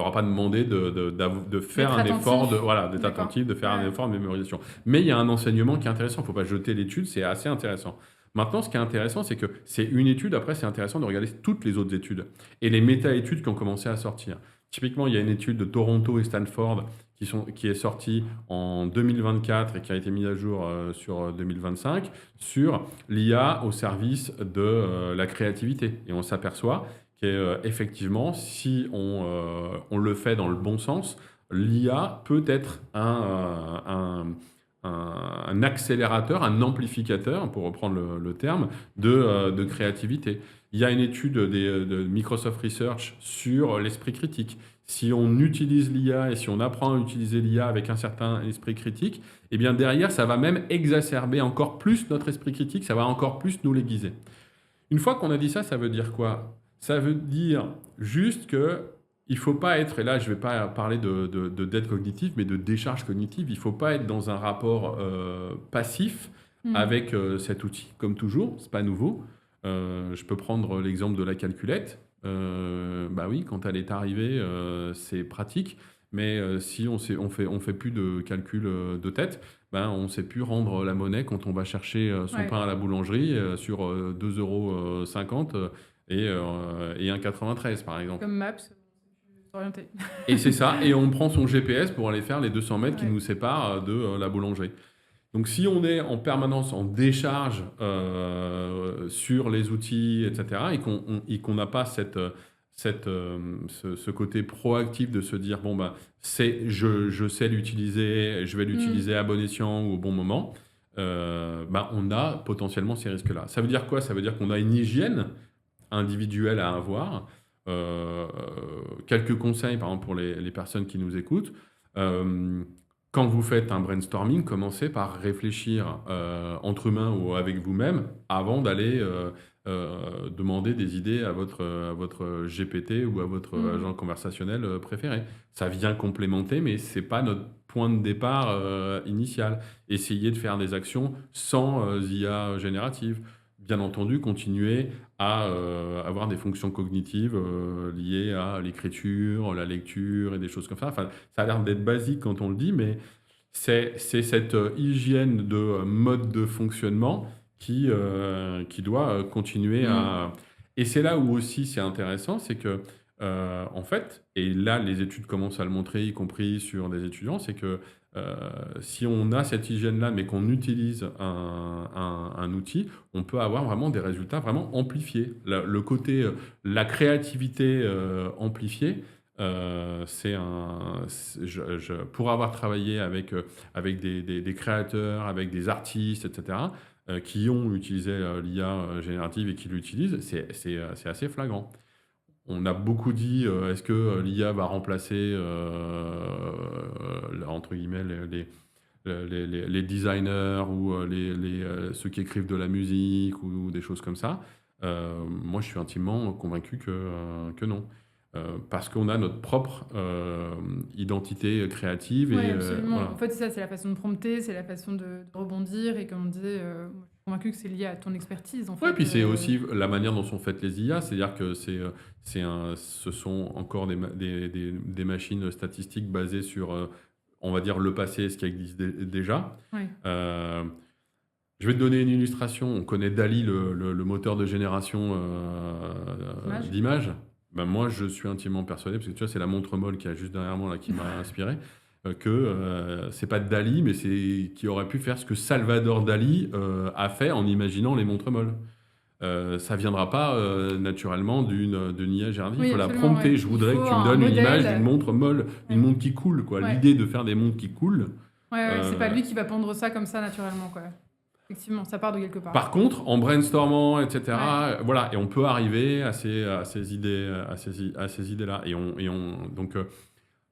a pas demandé de faire d'être un effort, attentif. voilà, d'être D'accord. attentif, de faire un Ouais. effort de mémorisation. Mais il y a un enseignement qui est intéressant. Il ne faut pas jeter l'étude, c'est assez intéressant. Maintenant, ce qui est intéressant, c'est que c'est une étude. Après, c'est intéressant de regarder toutes les autres études et les méta-études qui ont commencé à sortir. Typiquement, il y a une étude de Toronto et Stanford qui est sortie en 2024 et qui a été mise à jour sur 2025 sur l'IA au service de la créativité. Et on s'aperçoit qu'effectivement, si on le fait dans le bon sens, l'IA peut être un accélérateur, un amplificateur, pour reprendre le terme, de créativité. Il y a une étude de Microsoft Research sur l'esprit critique. Si on utilise l'IA et si on apprend à utiliser l'IA avec un certain esprit critique, eh bien derrière, ça va même exacerber encore plus notre esprit critique, ça va encore plus nous l'aiguiser. Une fois qu'on a dit ça, ça veut dire quoi? Ça veut dire juste que il faut pas être, et là je vais pas parler de dette cognitive, mais de décharge cognitive, il faut pas être dans un rapport passif Mm. avec cet outil. Comme toujours, c'est pas nouveau. Je peux prendre l'exemple de la calculette. Bah oui, quand elle est arrivée, c'est pratique. Mais si on fait plus de calcul de tête, ben, on ne sait plus rendre la monnaie quand on va chercher son Ouais. pain à la boulangerie sur 2,50 € et 1,93 par exemple. Comme Maps, orienté. Et c'est ça, et on prend son GPS pour aller faire les 200 mètres qui Ouais. nous séparent de la boulangerie. Donc si on est en permanence en décharge sur les outils, etc., et qu'on n'a pas ce côté proactif de se dire, bon, ben, je sais l'utiliser, je vais Mmh. l'utiliser à bon escient ou au bon moment, ben, on a potentiellement ces risques-là. Ça veut dire quoi? Ça veut dire qu'on a une hygiène individuelle à avoir. Euh, Quelques conseils, par exemple, pour les personnes qui nous écoutent. Euh, Quand vous faites un brainstorming, commencez par réfléchir entre humains ou avec vous-même avant d'aller demander des idées à votre GPT ou à votre Mmh. agent conversationnel préféré. Ça vient complémenter, mais ce n'est pas notre point de départ initial. Essayez de faire des actions sans IA générative. Bien entendu, continuez à avoir des fonctions cognitives liées à l'écriture, la lecture et des choses comme ça. Enfin, ça a l'air d'être basique quand on le dit, mais c'est cette hygiène de mode de fonctionnement qui doit continuer Mmh. à... Et c'est là où aussi c'est intéressant, c'est que, en fait, et là les études commencent à le montrer, y compris sur des étudiants, c'est que euh, si on a cette hygiène-là, mais qu'on utilise un outil, on peut avoir vraiment des résultats vraiment amplifiés. Le côté, la créativité amplifiée, pour avoir travaillé avec des créateurs, avec des artistes, etc., qui ont utilisé l'IA générative et qui l'utilisent, c'est assez flagrant. On a beaucoup dit, est-ce que l'IA va remplacer, entre guillemets, les designers ou ceux qui écrivent de la musique ou des choses comme ça. Moi, je suis intimement convaincu que non. Parce qu'on a notre propre identité créative Oui, et absolument. En voilà. fait, c'est ça, c'est la façon de prompter, c'est la façon de rebondir. Et comme on disait, moi, je suis convaincue que c'est lié à ton expertise, en Ouais, fait. puis c'est aussi la manière dont sont faites les IA, c'est-à-dire que ce sont encore des machines statistiques basées sur, on va dire, le passé, ce qui existe déjà. Ouais. Euh, Je vais te donner une illustration. On connaît DALL-E, le moteur de génération Image. d'images. Ben moi, je suis intimement persuadé, parce que tu vois, c'est la montre molle qui est juste derrière moi là, qui m'a inspiré, que c'est pas DALL-E, mais c'est qui aurait pu faire ce que Salvador Dali a fait en imaginant les montres molles. Ça viendra pas naturellement d'une IA générative. Il Oui, faut la absolument, ouais. prompter. Je Il voudrais que faut tu me un donnes une image d'une modèle. montre molle, une Ouais. montre qui coule, quoi. Ouais. L'idée de faire des montres qui coulent. Ouais, ouais, c'est pas euh, lui qui va pondre ça comme ça naturellement, quoi. Effectivement, ça part de quelque Par part. contre, en brainstormant, Ouais. etc., voilà, et on peut arriver à ces idées, à ces idées-là. Donc,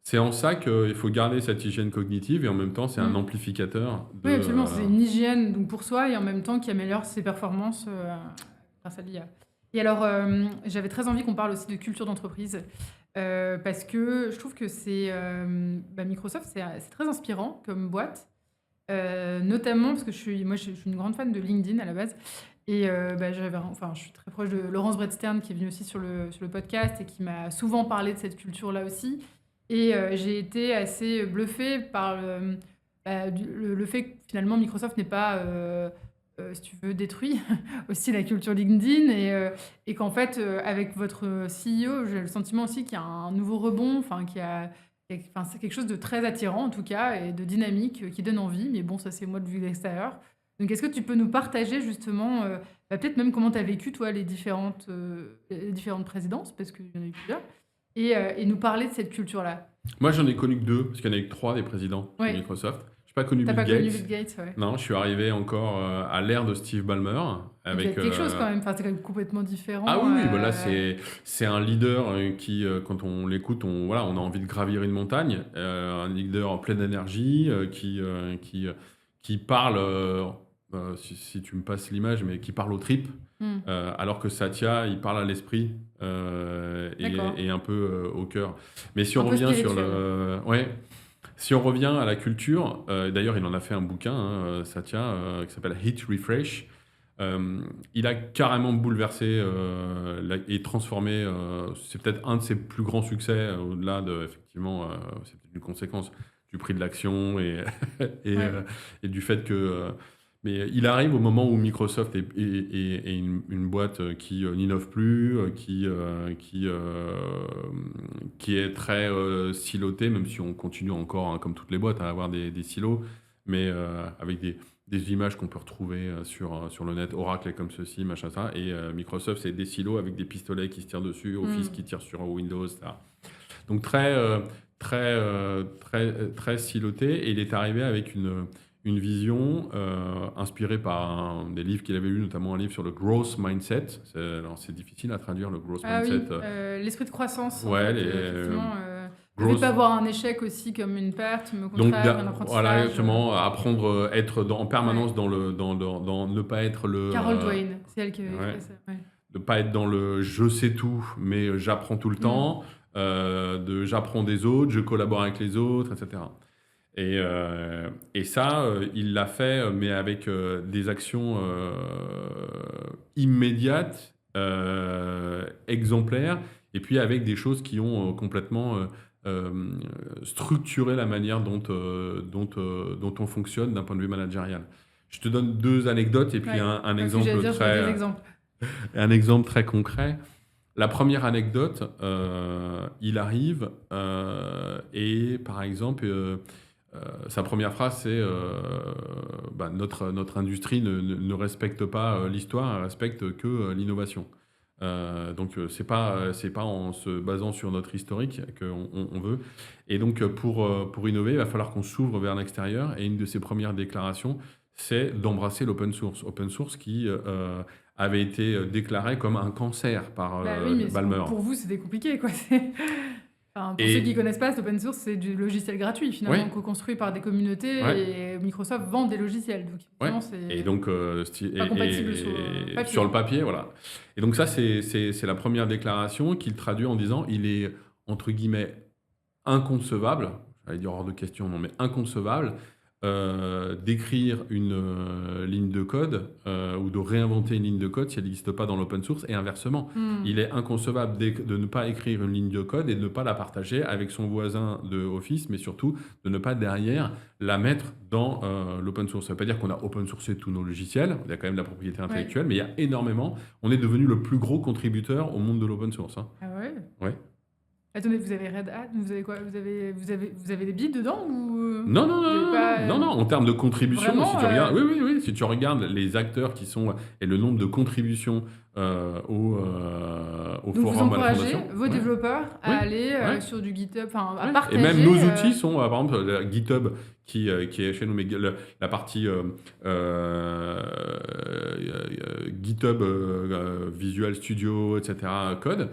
c'est en ça qu'il faut garder cette hygiène cognitive et en même temps, c'est un Mm. amplificateur de. Oui, absolument. C'est une hygiène donc pour soi et en même temps qui améliore ses performances grâce à l'IA. Et alors, j'avais très envie qu'on parle aussi de culture d'entreprise parce que je trouve que Microsoft, c'est très inspirant comme boîte. Notamment parce que je suis une grande fan de LinkedIn à la base. Et je suis très proche de Laurence Bredstern qui est venue aussi sur le podcast et qui m'a souvent parlé de cette culture-là aussi. Et j'ai été assez bluffée par le fait que finalement Microsoft n'est pas, si tu veux, détruit aussi la culture LinkedIn et qu'en fait, avec votre CEO, j'ai le sentiment aussi qu'il y a un nouveau rebond, enfin, enfin, c'est quelque chose de très attirant en tout cas et de dynamique qui donne envie. Mais bon, ça c'est moi de vue d'extérieur. Donc est-ce que tu peux nous partager justement, peut-être même comment tu as vécu toi les différentes présidences, parce qu'il y en a eu plusieurs, et nous parler de cette culture-là. Moi, j'en ai connu que deux, parce qu'il y en a eu que trois des présidents de Oui, Microsoft. Je n'ai pas connu t'as Bill pas connu Bill Gates. Gates, ouais. Non, je suis arrivé encore à l'ère de Steve Ballmer. Et qui a Avec, quelque chose quand même, enfin c'est quand même complètement Ah différent. oui, oui, bah là, c'est un leader qui, quand on l'écoute, voilà, on a envie de gravir une montagne. Un leader plein d'énergie qui parle, si tu me passes l'image, mais qui parle aux tripes. Hmm, Alors que Satya, il parle à l'esprit d'accord. et un peu au cœur. Mais si on Un peu revient sur spirituel. ouais, si on revient à la culture, d'ailleurs, il en a fait un bouquin, hein, Satya, qui s'appelle Hit Refresh. Il a carrément bouleversé et transformé. C'est peut-être un de ses plus grands succès, au-delà de, effectivement, c'est peut-être une conséquence du prix de l'action et, Ouais. et du fait que. Mais il arrive au moment où Microsoft est une boîte qui n'innove plus, qui est très silotée, même si on continue encore, hein, comme toutes les boîtes, à avoir des silos. mais avec des images qu'on peut retrouver sur le net. Oracle est comme ceci, machin, ça. Et Microsoft, c'est des silos avec des pistolets qui se tirent dessus, Office qui tire sur Windows, ça. Donc très siloté. Et il est arrivé avec une vision inspirée par des livres qu'il avait lus, notamment un livre sur le growth mindset. Alors, c'est difficile à traduire, le growth mindset. Oui, l'esprit de croissance. Ouais, Effectivement. Ne pas voir un échec aussi comme une perte, mais au donc, contraire, un apprentissage. voilà, exactement, apprendre, être en permanence dans ne pas être le... Carol Dwein, c'est elle qui avait fait ça. Ouais. De ne pas être dans le « je sais tout, mais j'apprends tout le temps », de « j'apprends des autres, je collabore avec les autres », etc. Et ça, il l'a fait, mais avec des actions immédiates, exemplaires, et puis avec des choses qui ont complètement structuré la manière dont on fonctionne d'un point de vue managérial. Je te donne 2 anecdotes et puis un exemple très concret. La première anecdote, il arrive et par exemple, sa première phrase c'est notre industrie ne respecte pas l'histoire, elle respecte que l'innovation. Donc c'est pas en se basant sur notre historique qu'on veut. Et donc pour innover, il va falloir qu'on s'ouvre vers l'extérieur. Et une de ses premières déclarations, c'est d'embrasser l'open source. Open source qui avait été déclaré comme un cancer par Ballmer. Pour vous, c'était compliqué, quoi. Pour ceux qui ne connaissent pas, l'open source, c'est du logiciel gratuit, finalement, co-construit par des communautés, et Microsoft vend des logiciels. Donc, et donc, pas compatible sur le papier, voilà. Et donc ça, c'est la première déclaration qu'il traduit en disant, il est, entre guillemets, inconcevable, j'allais dire hors de question, non, mais inconcevable, d'écrire une ligne de code ou de réinventer une ligne de code si elle n'existe pas dans l'open source et inversement. Il est inconcevable de ne pas écrire une ligne de code et de ne pas la partager avec son voisin de Office, mais surtout de ne pas derrière la mettre dans l'open source. Ça ne veut pas dire qu'on a open sourcé tous nos logiciels, il y a quand même de la propriété intellectuelle, mais il y a énormément. On est devenu le plus gros contributeur au monde de l'open source. Hein. Ah ouais? Ouais. Attendez, vous avez Red Hat, vous avez quoi, vous avez des billes dedans ou Non, en termes de contribution, vraiment, si tu regardes, oui, si tu regardes les acteurs qui sont et le nombre de contributions au donc forum vous encouragez à la fondation, vos développeurs à aller sur du GitHub, enfin à partager. Et même nos outils sont, par exemple, GitHub qui est chez nous, mais la partie GitHub Visual Studio, etc. Code.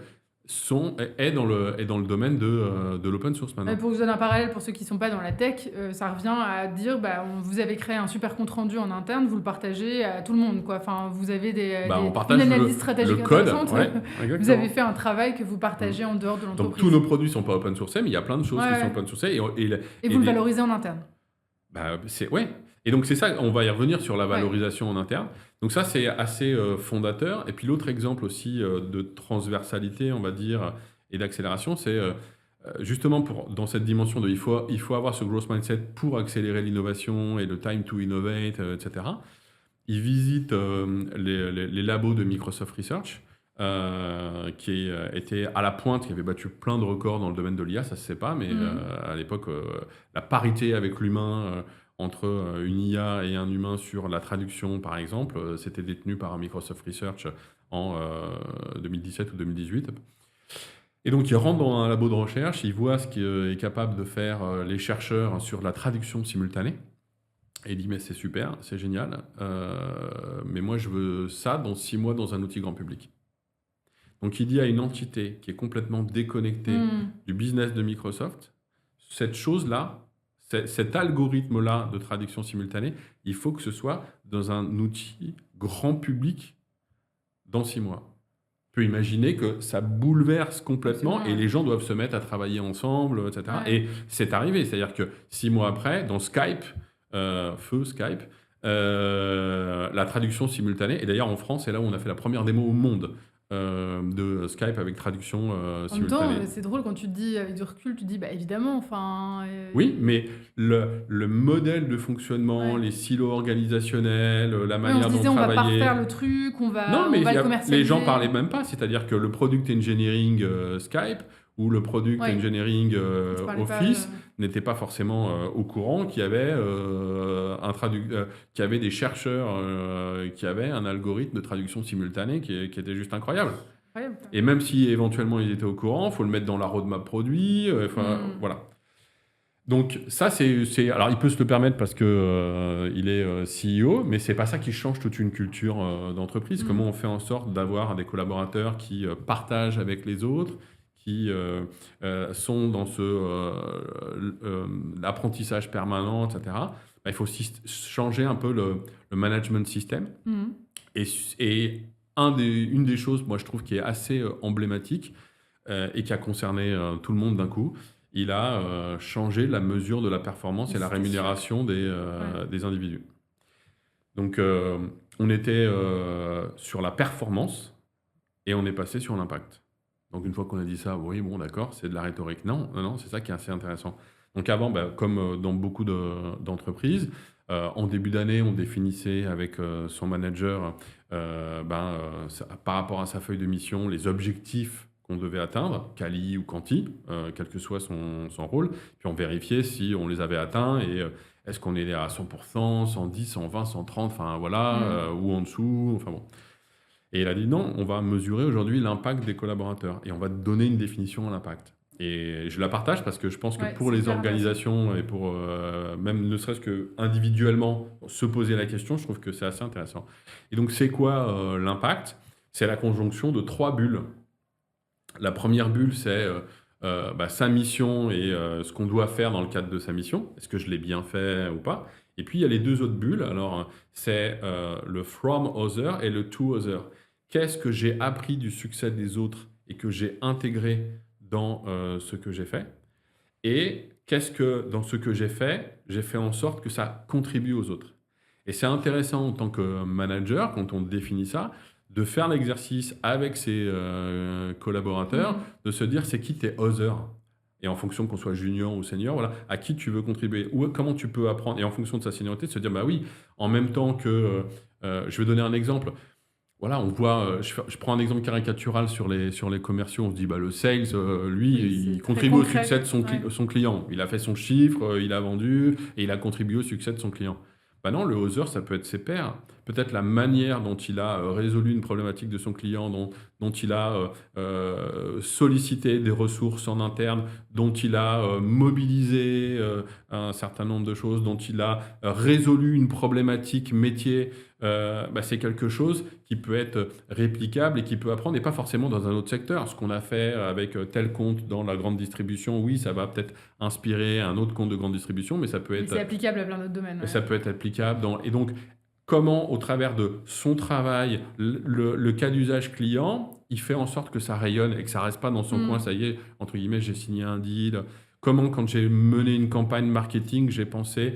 Est dans le domaine de l'open source maintenant. Pour vous donner un parallèle, pour ceux qui ne sont pas dans la tech, ça revient à dire vous avez créé un super compte rendu en interne, vous le partagez à tout le monde, quoi. Enfin, vous avez une analyse stratégique intéressante. Vous avez fait un travail que vous partagez en dehors de l'entreprise. Donc tous nos produits ne sont pas open sourcés, mais il y a plein de choses qui sont open sourcées. Et vous le valorisez en interne. Et donc c'est ça, on va y revenir sur la valorisation en interne. Donc ça, c'est assez fondateur. Et puis l'autre exemple aussi de transversalité, on va dire, et d'accélération, c'est justement dans cette dimension de il faut avoir ce growth mindset pour accélérer l'innovation et le time to innovate, etc. Il visite les labos de Microsoft Research, qui était à la pointe, qui avait battu plein de records dans le domaine de l'IA, ça ne se sait pas, mais à l'époque, la parité avec l'humain... entre une IA et un humain sur la traduction, par exemple, c'était détenu par Microsoft Research en 2017 ou 2018. Et donc, il rentre dans un labo de recherche, il voit ce qu'est capable de faire les chercheurs sur la traduction simultanée. Et il dit, mais c'est super, c'est génial, mais moi, je veux ça dans 6 mois dans un outil grand public. Donc, il dit à une entité qui est complètement déconnectée du business de Microsoft, cette chose-là, cet algorithme-là de traduction simultanée, il faut que ce soit dans un outil grand public dans 6 mois. On peut imaginer que ça bouleverse complètement et les gens doivent se mettre à travailler ensemble, etc. Ouais. Et c'est arrivé, c'est-à-dire que 6 mois après, dans Skype, feu Skype, la traduction simultanée, et d'ailleurs en France, c'est là où on a fait la première démo au monde de Skype avec traduction simultanée. En même temps, c'est drôle quand tu te dis avec du recul, tu te dis évidemment, enfin. Oui, mais le modèle de fonctionnement, les silos organisationnels, la manière dont travailler. On va pas refaire le truc, on va le commercialiser. Les gens parlaient même pas, c'est-à-dire que le product engineering Skype ou le product engineering Office n'étaient pas forcément au courant qu'il y avait, qu'il y avait des chercheurs qui avaient un algorithme de traduction simultanée qui était juste incroyable. Incroyable, quoi. Et même si éventuellement ils étaient au courant, il faut le mettre dans la roadmap produit. Enfin, Mmh. voilà. Donc ça, alors il peut se le permettre parce que il est CEO, mais c'est pas ça qui change toute une culture d'entreprise. Comment Mmh. on fait en sorte d'avoir des collaborateurs qui partagent avec les autres, qui sont dans l'apprentissage permanent, etc. Bah, il faut aussi changer un peu le management system. Mmh. Et une des choses, moi je trouve, qui est assez emblématique et qui a concerné tout le monde d'un coup, il a changé la mesure de la performance Mais et la c'était sûr. rémunération Ouais. des individus. Donc on était sur la performance et on est passé sur l'impact. Donc une fois qu'on a dit ça, oui, bon, d'accord, c'est de la rhétorique. Non, non, non, c'est ça qui est assez intéressant. Donc avant, bah, comme dans beaucoup d'entreprises, en début d'année, on définissait avec son manager, par rapport à sa feuille de mission, les objectifs qu'on devait atteindre, quali ou quanti, quel que soit son rôle. Puis on vérifiait si on les avait atteints et est-ce qu'on est à 100%, 110, 120, 130, enfin voilà, Mmh. ou en dessous, enfin bon. Et il a dit non, on va mesurer aujourd'hui l'impact des collaborateurs et on va donner une définition à l'impact. Et je la partage parce que je pense que Ouais, pour c'est les hyper intéressant. organisations et pour même ne serait-ce que individuellement se poser la question, je trouve que c'est assez intéressant. Et donc c'est quoi l'impact? C'est la conjonction de trois bulles. La première bulle, c'est sa mission et ce qu'on doit faire dans le cadre de sa mission. Est-ce que je l'ai bien fait ou pas? Et puis il y a les deux autres bulles. Alors c'est le from other et le to other. Qu'est-ce que j'ai appris du succès des autres et que j'ai intégré dans ce que j'ai fait? Et qu'est-ce que dans ce que j'ai fait en sorte que ça contribue aux autres? Et c'est intéressant en tant que manager, quand on définit ça, de faire l'exercice avec ses collaborateurs, Mmh. de se dire c'est qui tes other. Et en fonction qu'on soit junior ou senior, voilà, à qui tu veux contribuer, ou comment tu peux apprendre. Et en fonction de sa seniorité, de se dire, bah oui, en même temps que, je vais donner un exemple. Voilà, on voit, je prends un exemple caricatural sur les commerciaux. On se dit, bah, le sales, lui, Oui, il c'est très contribue au succès concret. de Ouais. son client. Il a fait son chiffre, il a vendu et il a contribué au succès de son client. Bah non, le other, ça peut être ses pairs. Peut-être la manière dont il a résolu une problématique de son client, dont il a sollicité des ressources en interne, dont il a mobilisé un certain nombre de choses, dont il a résolu une problématique métier. C'est quelque chose qui peut être réplicable et qui peut apprendre, et pas forcément dans un autre secteur. Ce qu'on a fait avec tel compte dans la grande distribution, oui, ça va peut-être inspirer un autre compte de grande distribution, mais Mais c'est applicable à plein d'autres domaines, ouais. ça peut être applicable dans... Et donc, comment, au travers de son travail, le cas d'usage client, il fait en sorte que ça rayonne et que ça reste pas dans son coin, Mmh. ça y est, entre guillemets, j'ai signé un deal. Comment, quand j'ai mené une campagne marketing, j'ai pensé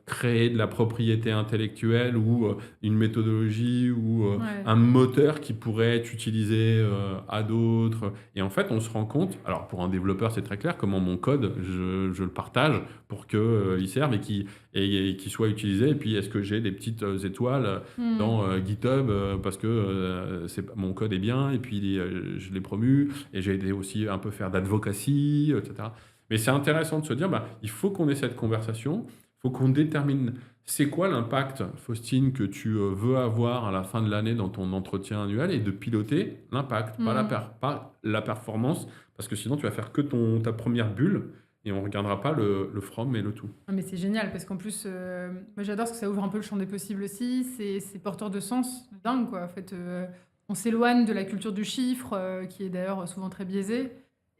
créer de la propriété intellectuelle ou une méthodologie ou Ouais. un moteur qui pourrait être utilisé à d'autres. Et en fait, on se rend compte, alors pour un développeur, c'est très clair, comment mon code, je le partage pour qu'il serve et qu'il soit utilisé. Et puis, est-ce que j'ai des petites étoiles Mmh. dans GitHub parce que mon code est bien et puis je l'ai promu et j'ai aidé aussi un peu faire d'advocacy, etc. Mais c'est intéressant de se dire, bah, il faut qu'on ait cette conversation, il faut qu'on détermine c'est quoi l'impact, Faustine, que tu veux avoir à la fin de l'année dans ton entretien annuel et de piloter l'impact, Mmh. pas la performance, parce que sinon tu vas faire que ta première bulle et on ne regardera pas le from et le tout. Ah mais c'est génial parce qu'en plus, moi j'adore parce que ça ouvre un peu le champ des possibles aussi. C'est porteur de sens de dingue, quoi. En fait, on s'éloigne de la culture du chiffre, qui est d'ailleurs souvent très biaisée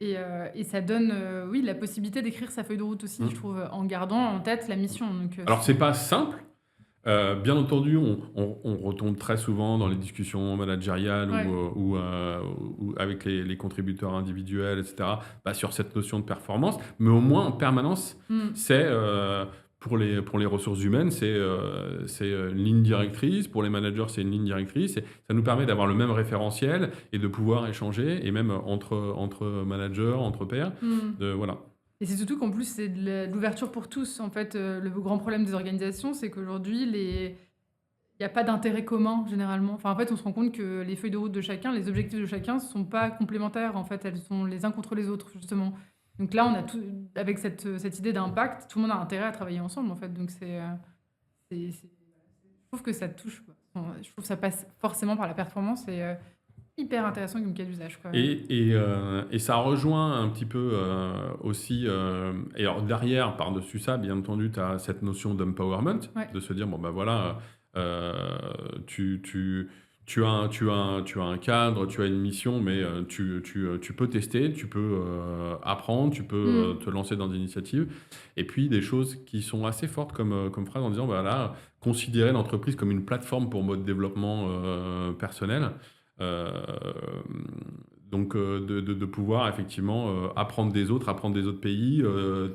et ça donne, oui, la possibilité d'écrire sa feuille de route aussi, je Mm. trouve, en gardant en tête la mission donc Alors c'est c'est pas simple. Bien entendu, on retombe très souvent dans les discussions managériales ouais. ou avec les contributeurs individuels, etc., bah, sur cette notion de performance. Mais au moins, en permanence, Mmh. c'est pour les ressources humaines, c'est une ligne directrice. Pour les managers, c'est une ligne directrice. Et ça nous permet d'avoir le même référentiel et de pouvoir échanger, et même entre managers, entre pairs. Mmh. Voilà. Et c'est surtout qu'en plus, c'est de l'ouverture pour tous. En fait, le grand problème des organisations, c'est qu'aujourd'hui, il y a pas d'intérêt commun généralement. Enfin, en fait, on se rend compte que les feuilles de route de chacun, les objectifs de chacun sont pas complémentaires. En fait, elles sont les uns contre les autres, justement. Donc là, on a tout avec cette idée d'impact, tout le monde a intérêt à travailler ensemble, en fait. Donc je trouve que ça touche, quoi. Je trouve que ça passe forcément par la performance et hyper intéressant comme cas d'usage, quoi. Et ça rejoint un petit peu aussi. Et alors derrière, par-dessus ça, bien entendu, tu as cette notion d'empowerment, Ouais. de se dire, bon ben voilà, euh, tu, tu, tu as un cadre, tu as une mission, mais tu peux tester, tu peux apprendre, tu peux Mmh. te lancer dans des initiatives. Et puis des choses qui sont assez fortes comme phrase en disant, voilà, considérer l'entreprise comme une plateforme pour mode développement personnel. Euh, donc de pouvoir effectivement apprendre des autres pays,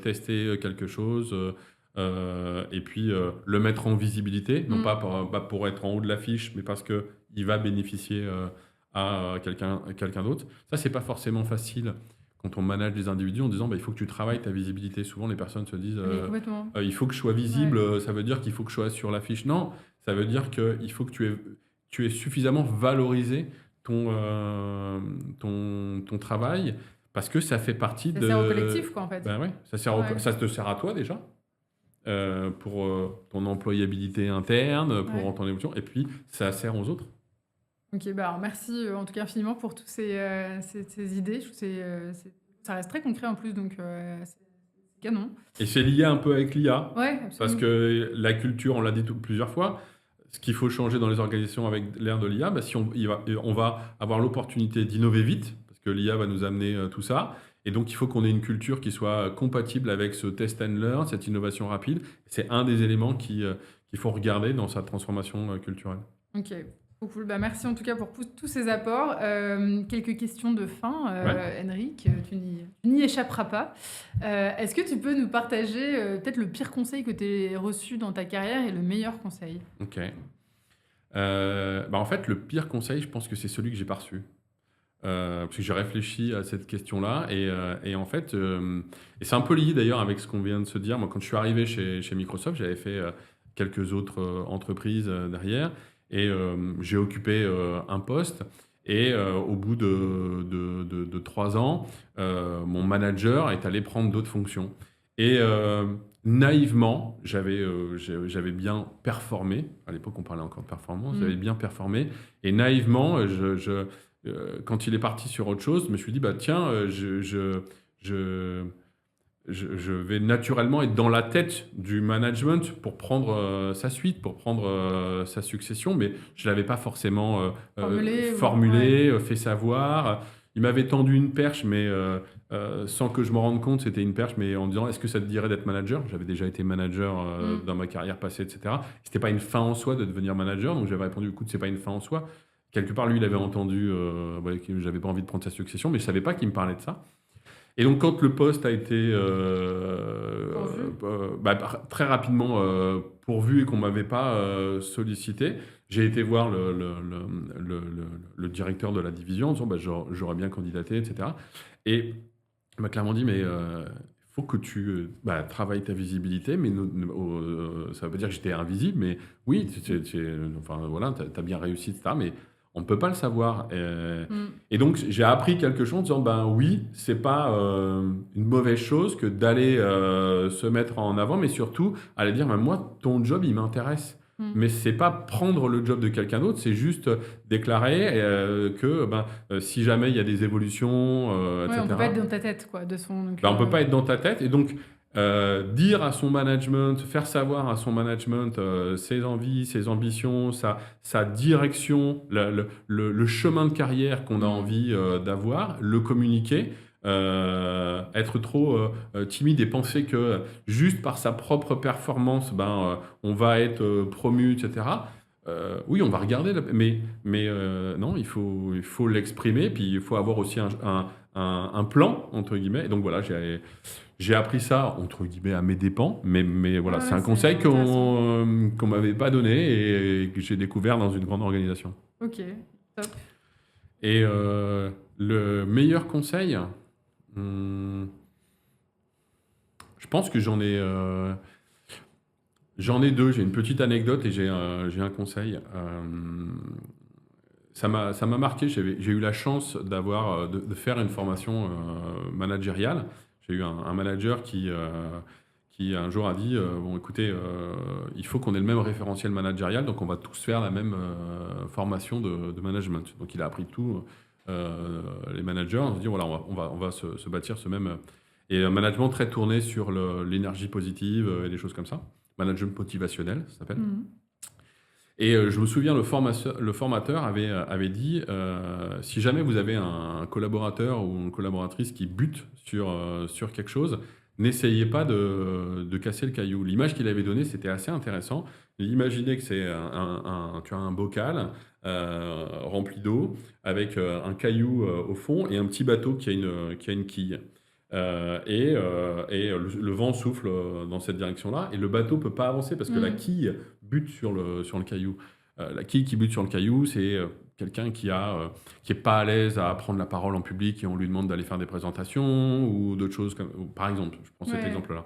tester quelque chose, et puis le mettre en visibilité, non Mmh. pas pour être en haut de l'affiche, mais parce que il va bénéficier à quelqu'un d'autre. Ça, c'est pas forcément facile quand on manage des individus en disant bah, il faut que tu travailles ta visibilité. Souvent, les personnes se disent Mais complètement. il faut que je sois visible, Ouais. ça veut dire qu'il faut que je sois sur l'affiche. Non, ça veut dire qu'il faut que tu aies suffisamment valorisé ton travail parce que ça fait partie Ça sert au de. collectif, quoi, en fait. Ben ouais, Ouais. ça te sert à toi déjà, pour ton employabilité interne, Ouais. pour ton évolution, et puis ça sert aux autres. OK, bah, alors merci, en tout cas infiniment pour tous ces idées. Je trouve que ça reste très concret en plus, donc c'est canon. Et c'est lié un peu avec l'IA, Ouais, parce absolument. que la culture, on l'a dit plusieurs fois, ce qu'il faut changer dans les organisations avec l'ère de l'IA, bah, si on va avoir l'opportunité d'innover vite, parce que l'IA va nous amener tout ça, et donc il faut qu'on ait une culture qui soit compatible avec ce test and learn, cette innovation rapide. C'est un des éléments qu'il faut regarder dans sa transformation culturelle. OK, trop cool. Bah, merci en tout cas pour tous ces apports. Quelques questions de fin, Ouais. Henrik, tu n'y échapperas pas. Est-ce que tu peux nous partager, peut-être le pire conseil que tu aies reçu dans ta carrière et le meilleur conseil? Ok. Bah en fait, le pire conseil, je pense que c'est celui que j'ai pas reçu. Parce que j'ai réfléchi à cette question-là et en fait, et c'est un peu lié d'ailleurs avec ce qu'on vient de se dire. Moi, quand je suis arrivé chez Microsoft, j'avais fait quelques autres entreprises derrière et j'ai occupé un poste. Et au bout de 3 ans, mon manager est allé prendre d'autres fonctions. Et naïvement, j'avais bien performé. À l'époque, on parlait encore de performance. J'avais Mmh. bien performé. Et naïvement, quand il est parti sur autre chose, je me suis dit, bah, tiens, je, je vais naturellement être dans la tête du management pour prendre sa suite, pour prendre sa succession, mais je ne l'avais pas forcément Formulé ou ouais. formulé, fait savoir. Il m'avait tendu une perche, mais sans que je me rende compte, c'était une perche, mais en disant, est-ce que ça te dirait d'être manager? J'avais déjà été manager Mmh. dans ma carrière passée, etc. C'était pas une fin en soi de devenir manager, donc j'avais répondu, écoute, c'est pas une fin en soi. Quelque part, lui, il avait entendu ouais, que j'avais pas envie de prendre sa succession, mais je savais pas qu'il me parlait de ça. Et donc, quand le poste a été Pourvu? bah, très rapidement pourvu et qu'on m'avait pas sollicité, j'ai été voir le directeur de la division en disant bah, j'aurais bien candidaté, etc. Et il m'a clairement dit mais il faut que tu travailles ta visibilité, mais ça veut pas dire que j'étais invisible, mais oui, enfin, voilà, tu as bien réussi, etc. Mais on ne peut pas le savoir. Mmh. Et donc, j'ai appris quelque chose en disant, ben oui, c'est pas une mauvaise chose que d'aller se mettre en avant, mais surtout, aller dire, ben, moi, ton job, il m'intéresse. Mmh. Mais c'est pas prendre le job de quelqu'un d'autre, c'est juste déclarer que si jamais il y a des évolutions, Ouais, on peut pas être etc., dans ta tête, quoi, de son donc ben, on peut pas être dans ta tête. Et donc, dire à son management, faire savoir à son management ses envies, ses ambitions, sa direction, le chemin de carrière qu'on a mmh. envie d'avoir, le communiquer, être trop timide et penser que juste par sa propre performance, on va être promu, etc. Oui, on va regarder, mais non, il faut l'exprimer, puis il faut avoir aussi un plan, entre guillemets. Et donc voilà, j'ai appris ça, entre guillemets, à mes dépens, mais Ouais, voilà, c'est ouais, un c'est conseil intéressant. qu'on m'avait pas donné et que j'ai découvert dans une grande organisation. OK, top. Et le meilleur conseil, hum, je pense que j'en ai deux. J'ai une petite anecdote et j'ai un conseil. Ça m'a marqué. J'ai eu la chance de faire une formation managériale. J'ai eu un manager qui un jour a dit bon, écoutez, il faut qu'on ait le même référentiel managérial, donc on va tous faire la même formation de management. Donc il a appris tout, les managers, on se dit voilà, on va se bâtir ce même. Et un management très tourné sur l'énergie positive et des choses comme ça. Management motivationnel, ça s'appelle. Mhm. Et je me souviens, le formateur avait dit si jamais vous avez un collaborateur ou une collaboratrice qui bute sur quelque chose, n'essayez pas de casser le caillou. L'image qu'il avait donnée, c'était assez intéressant. Imaginez que c'est tu as un bocal rempli d'eau avec un caillou au fond et un petit bateau qui a une quille. Le vent souffle dans cette direction-là et le bateau peut pas avancer parce que la Mhm. quille bute sur le caillou. La quille qui bute sur le caillou, c'est quelqu'un qui est pas à l'aise à prendre la parole en public et on lui demande d'aller faire des présentations ou d'autres choses par exemple, je prends cet Ouais. exemple-là.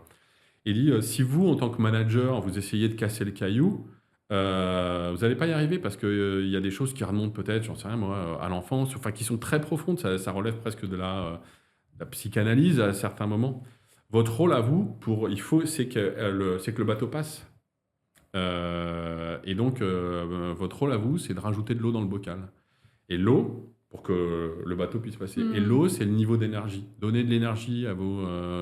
Il dit si vous en tant que manager vous essayez de casser le caillou, vous n'allez pas y arriver parce que il y a des choses qui remontent peut-être, j'en sais rien moi, à l'enfance, enfin qui sont très profondes, ça relève presque de la psychanalyse à certains moments. Votre rôle à vous, c'est que le bateau passe. Et donc, votre rôle à vous, c'est de rajouter de l'eau dans le bocal. Et l'eau, pour que le bateau puisse passer. Et Mhm. l'eau, c'est le niveau d'énergie. Donner de l'énergie à vos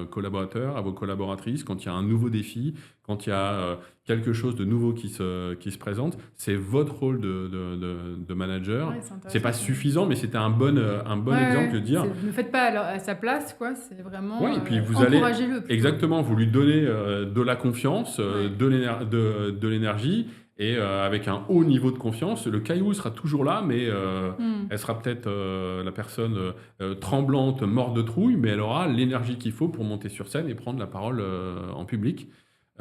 collaborateurs, à vos collaboratrices, quand il y a un nouveau défi, quand il y a quelque chose de nouveau qui se présente. C'est votre rôle de manager. Ouais, c'est C'est pas intéressant. suffisant, mais c'était un bon exemple de dire Ne faites pas à sa place, quoi. C'est vraiment ouais, et puis vous allez encouragez-le plutôt. exactement, vous lui donnez de la confiance, Ouais. de l'énergie, et avec un haut niveau de confiance, le caillou sera toujours là, mais Mhm. elle sera peut-être la personne tremblante, morte de trouille, mais elle aura l'énergie qu'il faut pour monter sur scène et prendre la parole en public.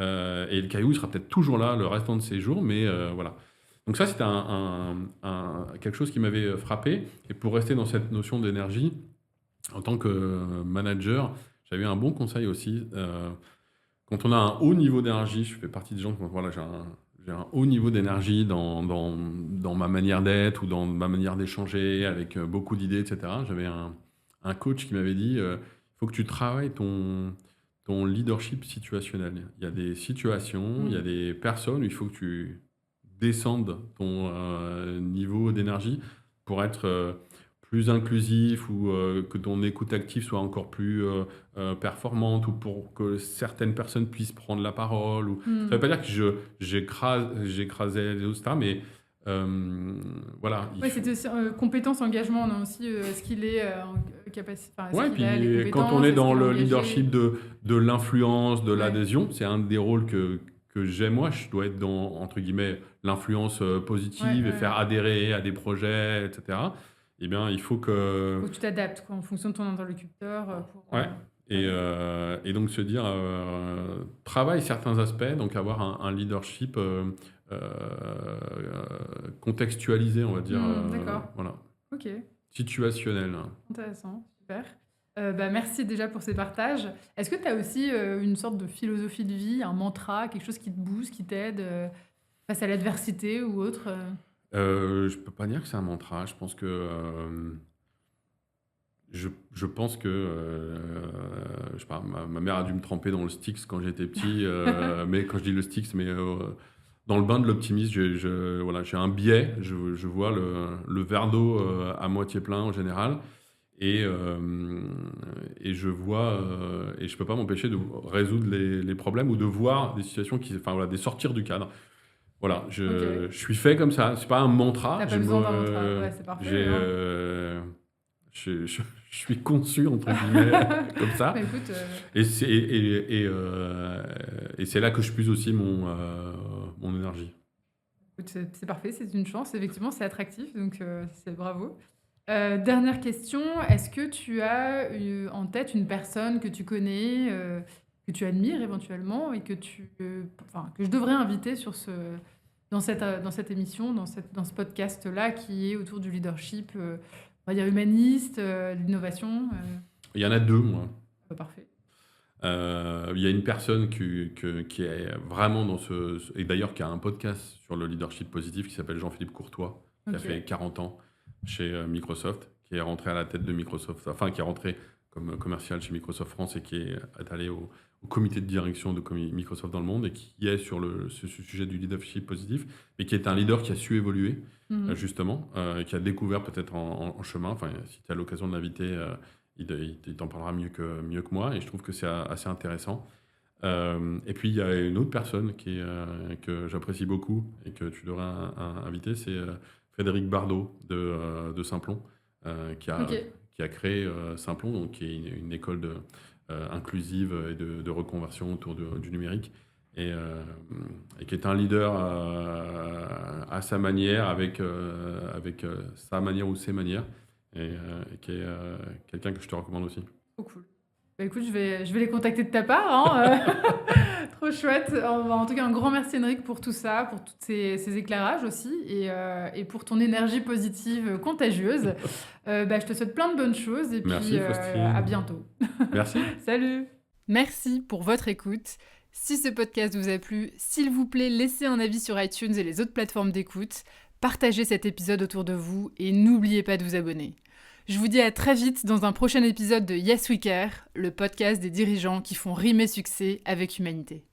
Et le caillou sera peut-être toujours là le restant de ses jours, mais voilà. Donc ça, c'était quelque chose qui m'avait frappé. Et pour rester dans cette notion d'énergie, en tant que manager, j'avais un bon conseil aussi. Quand on a un haut niveau d'énergie, je fais partie des gens qui voilà, j'ai un haut niveau d'énergie dans ma manière d'être ou dans ma manière d'échanger avec beaucoup d'idées, etc. J'avais un coach qui m'avait dit, il faut que tu travailles ton leadership situationnel. Il y a des situations, il y a Mhm. des personnes où il faut que tu descendes ton niveau d'énergie pour être plus inclusif ou que ton écoute active soit encore plus performante ou pour que certaines personnes puissent prendre la parole. Ça ne veut Mhm. pas dire que j'écrasais les autres, etc., mais voilà, il Ouais, faut. c'était aussi compétence, engagement. On a aussi est-ce qu'il est en capacité, enfin, est-ce Ouais, qu'il a les puis quand on compétences, est est-ce dans qu'il est le engagé? leadership de l'influence, de Ouais. l'adhésion, c'est un des rôles que j'ai moi. Je dois être dans, entre guillemets, l'influence Ouais, positive et ouais. faire adhérer à des projets, etc. Eh bien, il faut que. Faut que tu t'adaptes, quoi, en fonction de ton interlocuteur pour. Ouais. Ouais. Et donc se dire, travaille certains aspects, donc avoir un leadership contextualisé, on va dire, D'accord. voilà, Ok. situationnel. Intéressant. Super. Bah, merci déjà pour ces partages. Est-ce que tu as aussi une sorte de philosophie de vie, un mantra, quelque chose qui te booste, qui t'aide face à l'adversité ou autre Je peux pas dire que c'est un mantra. Je pense que je pense que je sais pas, ma mère a dû me tremper dans le Styx quand j'étais petit, mais quand je dis le Styx, mais dans le bain de l'optimisme, voilà, j'ai un biais. Je vois le verre d'eau à moitié plein en général. Et, euh, et je vois, et je peux pas m'empêcher de résoudre les problèmes ou de voir des situations enfin voilà, des sortir du cadre. Voilà, Ok. je suis fait comme ça. C'est pas un mantra. T'as pas besoin d'un mantra. Ouais, c'est parfait, J'ai, hein. je suis conçu entre guillemets comme Bah, ça. écoute, Et c'est là que je puise aussi mon énergie. écoute, c'est parfait, c'est une chance. Effectivement, c'est attractif, donc c'est bravo. Dernière question, est-ce que tu as en tête une personne que tu connais, que tu admires éventuellement et enfin, que je devrais inviter dans cette émission, dans ce podcast-là qui est autour du leadership, on va dire humaniste, de l'innovation Il y en a deux, moi. Parfait. Il y a une personne qui est vraiment et d'ailleurs qui a un podcast sur le leadership positif qui s'appelle Jean-Philippe Courtois, qui a Ok. fait 40 ans chez Microsoft, qui est rentré à la tête de Microsoft, enfin qui est rentré comme commercial chez Microsoft France et qui est allé au comité de direction de Microsoft dans le monde et qui est sur ce sujet du leadership positif, mais qui est un leader qui a su évoluer, justement, qui a découvert peut-être en chemin. Enfin, si tu as l'occasion de l'inviter, il t'en parlera mieux que moi, et je trouve que c'est assez intéressant. Et puis, il y a une autre personne que j'apprécie beaucoup et que tu devrais inviter, c'est Frédéric Bardot de Simplon, qui a créé Simplon, donc, qui est une école inclusive et de reconversion autour du numérique, et qui est un leader à sa manière, avec sa manière ou ses manières, et qui est quelqu'un que je te recommande aussi. Trop cool. Bah, écoute, je vais les contacter de ta part, hein. Trop chouette. En tout cas, un grand merci Henrik pour tout ça, pour tous ces éclairages aussi, et pour ton énergie positive contagieuse. Je te souhaite plein de bonnes choses et Merci, puis Faustine. à bientôt. Merci. Salut. Merci pour votre écoute. Si ce podcast vous a plu, s'il vous plaît, laissez un avis sur iTunes et les autres plateformes d'écoute. Partagez cet épisode autour de vous et n'oubliez pas de vous abonner. Je vous dis à très vite dans un prochain épisode de Yes We Care, le podcast des dirigeants qui font rimer succès avec humanité.